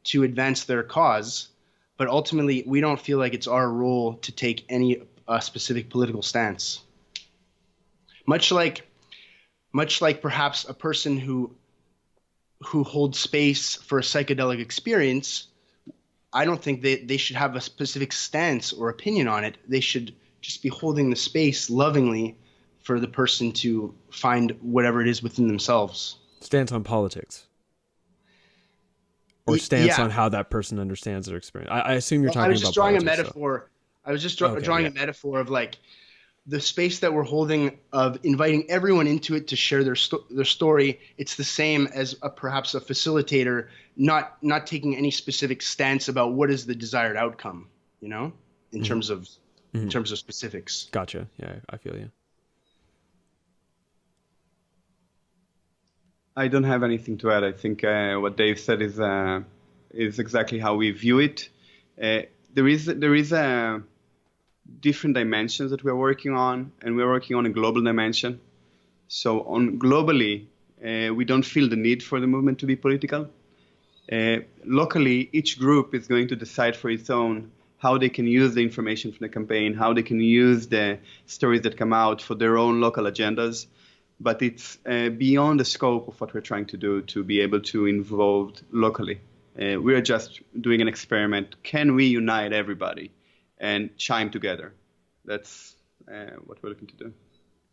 [SPEAKER 2] to advance their cause. But ultimately, we don't feel like it's our role to take any specific political stance. Much like perhaps a person who holds space for a psychedelic experience, I don't think they should have a specific stance or opinion on it. They should just be holding the space lovingly for the person to find whatever it is within themselves.
[SPEAKER 1] Stance on politics. Or stance on how that person understands their experience. I assume you're talking about politics. I was just drawing a
[SPEAKER 2] metaphor. I was just drawing a metaphor of like the space that we're holding, of inviting everyone into it to share their story. It's the same as perhaps a facilitator not taking any specific stance about what is the desired outcome, you know, in terms of specifics.
[SPEAKER 1] Gotcha. Yeah, I feel you.
[SPEAKER 3] I don't have anything to add. I think what Dave said is exactly how we view it. There is different dimensions that we're working on, and we're working on a global dimension. So on globally, we don't feel the need for the movement to be political. Locally, each group is going to decide for its own how they can use the information from the campaign, how they can use the stories that come out for their own local agendas. But it's beyond the scope of what we're trying to do to be able to involve locally. We're just doing an experiment. Can we unite everybody and chime together? That's what we're looking to do.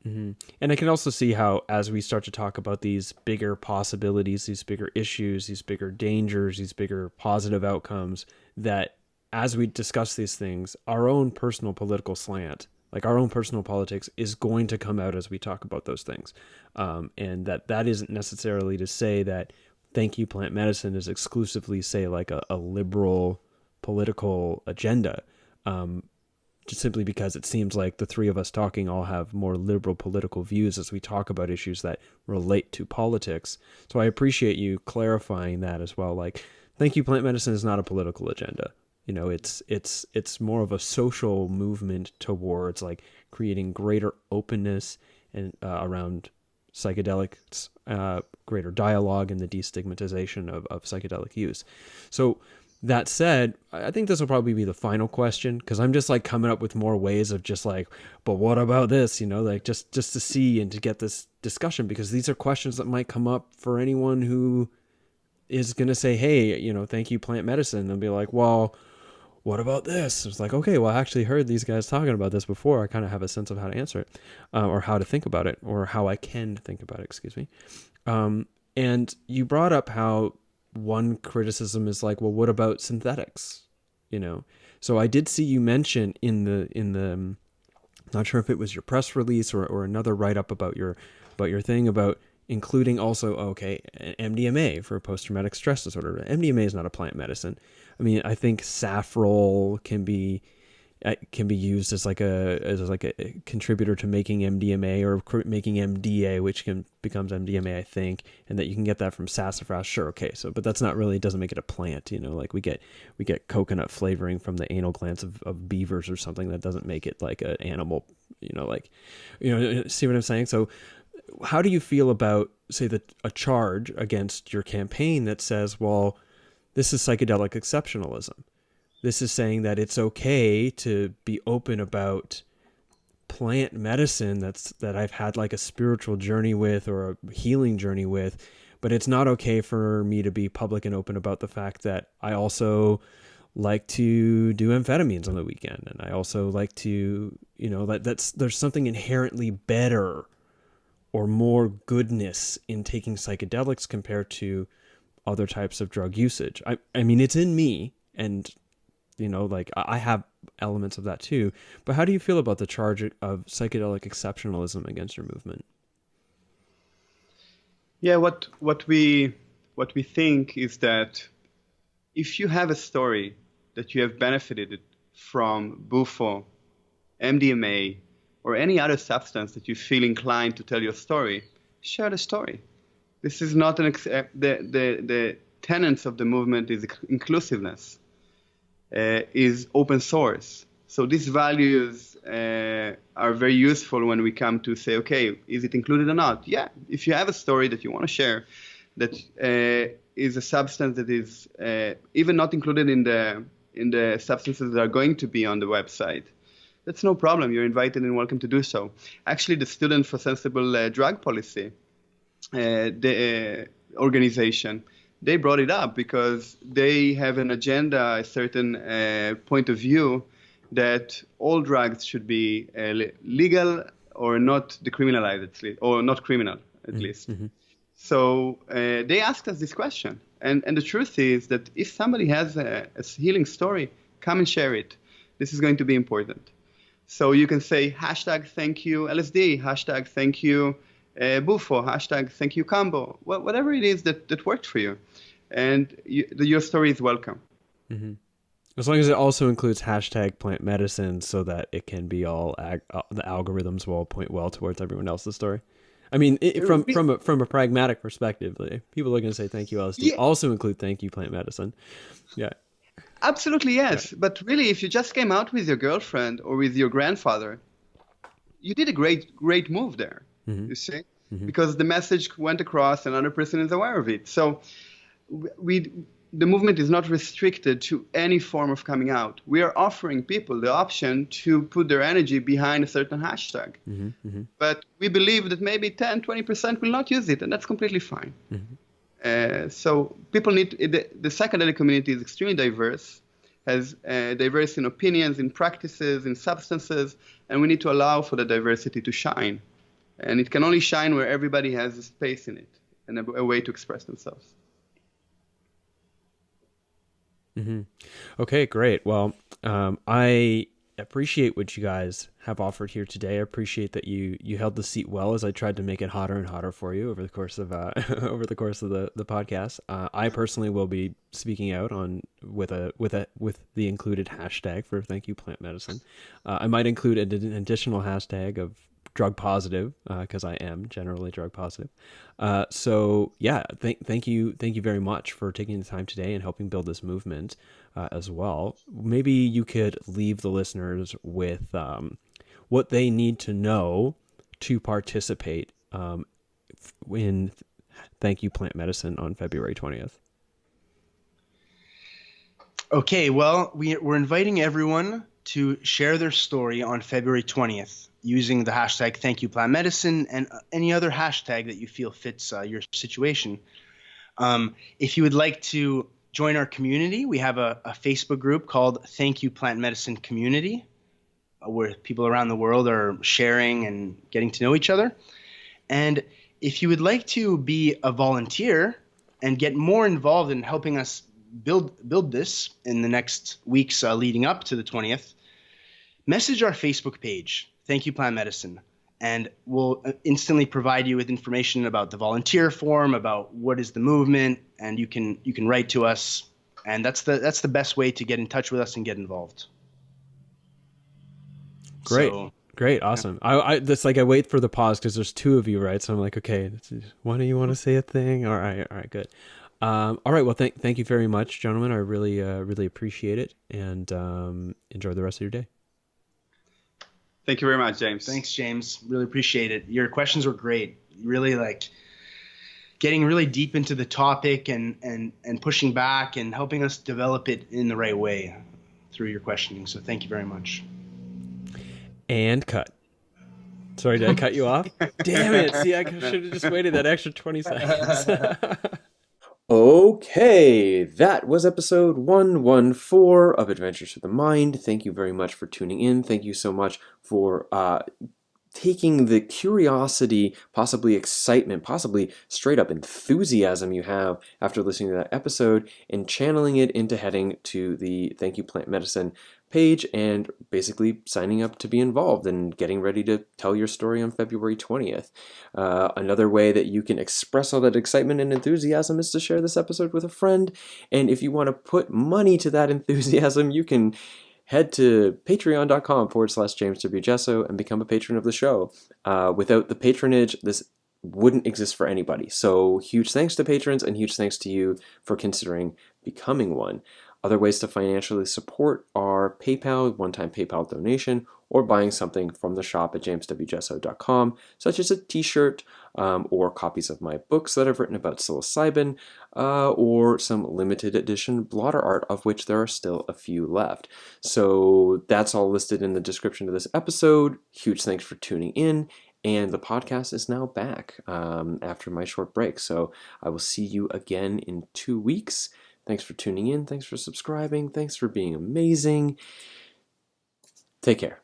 [SPEAKER 1] Mm-hmm. And I can also see how, as we start to talk about these bigger possibilities, these bigger issues, these bigger dangers, these bigger positive outcomes, that as we discuss these things, our own personal political slant, like our own personal politics, is going to come out as we talk about those things. And that isn't necessarily to say that Thank You Plant Medicine is exclusively, say, like a liberal political agenda. Just simply because it seems like the three of us talking all have more liberal political views as we talk about issues that relate to politics. So I appreciate you clarifying that as well. Like, Thank You Plant Medicine is not a political agenda. You know, it's more of a social movement towards like creating greater openness and around psychedelics, greater dialogue, and the destigmatization of psychedelic use. So that said, I think this will probably be the final question, because I'm just like coming up with more ways of just like, but what about this? You know, like just to see and to get this discussion, because these are questions that might come up for anyone who is going to say, hey, you know, Thank You Plant Medicine. They'll be like, well, what about this? It's like, okay, well, I actually heard these guys talking about this before. I kind of have a sense of how to answer it, or how to think about it, or how I can think about it, excuse me. And you brought up how one criticism is like, well, what about synthetics? You know, so I did see you mention in the not sure if it was your press release or another write-up about your thing about including also, okay, MDMA for post-traumatic stress disorder. MDMA is not a plant medicine. I mean, I think saffrol can be used as like a contributor to making MDMA or making MDA, which becomes MDMA, I think, and that you can get that from sassafras. Sure, okay, so but that's not really, it doesn't make it a plant, you know, like we get coconut flavoring from the anal glands of beavers or something. That doesn't make it like an animal, you know, like, you know, see what I'm saying? So how do you feel about, say, a charge against your campaign that says, well, this is psychedelic exceptionalism? This is saying that it's okay to be open about plant medicine that I've had like a spiritual journey with or a healing journey with, but it's not okay for me to be public and open about the fact that I also like to do amphetamines on the weekend, and I also like to, you know, there's something inherently better or more goodness in taking psychedelics compared to other types of drug usage. I mean, it's in me, and you know, like I have elements of that too. But how do you feel about the charge of psychedelic exceptionalism against your movement?
[SPEAKER 3] Yeah, what we think is that if you have a story that you have benefited from bufo, MDMA, or any other substance that you feel inclined to tell your story, share the story. This is not the tenets of the movement is inclusiveness. Is open source. So these values are very useful when we come to say, okay, is it included or not? Yeah, if you have a story that you want to share that is a substance that is even not included in the substances that are going to be on the website, that's no problem. You're invited and welcome to do so. Actually, the Student for Sensible Drug Policy, the organization, they brought it up because they have an agenda, a certain point of view that all drugs should be legal or not decriminalized, at least, or not criminal, at least. Mm-hmm. So they asked us this question. And the truth is that if somebody has a healing story, come and share it. This is going to be important. So you can say hashtag thank you LSD, hashtag thank you bufo, hashtag thank you combo, whatever it is that worked for you. And your story is welcome.
[SPEAKER 1] Mm-hmm. As long as it also includes hashtag plant medicine so that it can be all, the algorithms will point well towards everyone else's story. I mean, from a pragmatic perspective, like, people are going to say thank you LSD, yeah. Also include thank you plant medicine. Yeah.
[SPEAKER 3] Absolutely, yes. Yeah. But really, if you just came out with your girlfriend or with your grandfather, you did a great move there, mm-hmm. You see? Mm-hmm. Because the message went across and another person is aware of it. So the movement is not restricted to any form of coming out. We are offering people the option to put their energy behind a certain hashtag. But we believe that maybe 10, 20% will not use it, and that's completely fine. So people need, the psychedelic community is extremely diverse, has diverse in opinions, in practices, in substances, and we need to allow for the diversity to shine. And it can only shine where everybody has a space in it and a way to express themselves.
[SPEAKER 1] Okay, great. Well, I appreciate what you guys have offered here today. I appreciate that you held the seat well as I tried to make it hotter and hotter for you over the course of over the course of the podcast. I personally will be speaking out on with the included hashtag for Thank You Plant Medicine. I might include an additional hashtag of drug positive, because I am generally drug positive. So yeah, thank you very much for taking the time today and helping build this movement as well. Maybe you could leave the listeners with what they need to know to participate in Thank You Plant Medicine on February 20th.
[SPEAKER 2] Okay, well, we're inviting everyone to share their story on February 20th using the hashtag #ThankYouPlantMedicine and any other hashtag that you feel fits your situation. If you would like to join our community, we have a Facebook group called Thank You Plant Medicine Community, where people around the world are sharing and getting to know each other. And if you would like to be a volunteer and get more involved in helping us build this in the next weeks leading up to the 20th, message our Facebook page, Thank You Plant Medicine, and we'll instantly provide you with information about the volunteer form, about what is the movement, and you can write to us, and that's the best way to get in touch with us and get involved.
[SPEAKER 1] Great.
[SPEAKER 2] So,
[SPEAKER 1] Great. Awesome. I that's like, I wait for the pause because there's two of you, right? So I'm like, okay, one of you want to say a thing? All right. Good. All right. Well, thank you very much, gentlemen. I really appreciate it, and enjoy the rest of your day.
[SPEAKER 3] Thank you very much, James.
[SPEAKER 2] Thanks, James. Really appreciate it. Your questions were great. Really getting really deep into the topic and pushing back and helping us develop it in the right way through your questioning. So thank you very much.
[SPEAKER 1] And cut. Sorry, did I cut you off? Damn it. See, I should have just waited that extra 20 seconds. Okay, that was episode 114 of Adventures Through the Mind. Thank you very much for tuning in. Thank you so much for taking the curiosity, possibly excitement, possibly straight up enthusiasm you have after listening to that episode and channeling it into heading to the Thank You Plant Medicine page and basically signing up to be involved and getting ready to tell your story on February 20th. Another way that you can express all that excitement and enthusiasm is to share this episode with a friend. And if you want to put money to that enthusiasm, you can head to patreon.com/James W. Gesso and become a patron of the show. Without the patronage, this wouldn't exist for anybody. So huge thanks to patrons and huge thanks to you for considering becoming one. Other ways to financially support are PayPal, one-time PayPal donation, or buying something from the shop at jameswgesso.com, such as a t-shirt or copies of my books that I've written about psilocybin, or some limited edition blotter art, of which there are still a few left. So that's all listed in the description of this episode. Huge thanks for tuning in. And the podcast is now back after my short break. So I will see you again in 2 weeks. Thanks for tuning in. Thanks for subscribing. Thanks for being amazing. Take care.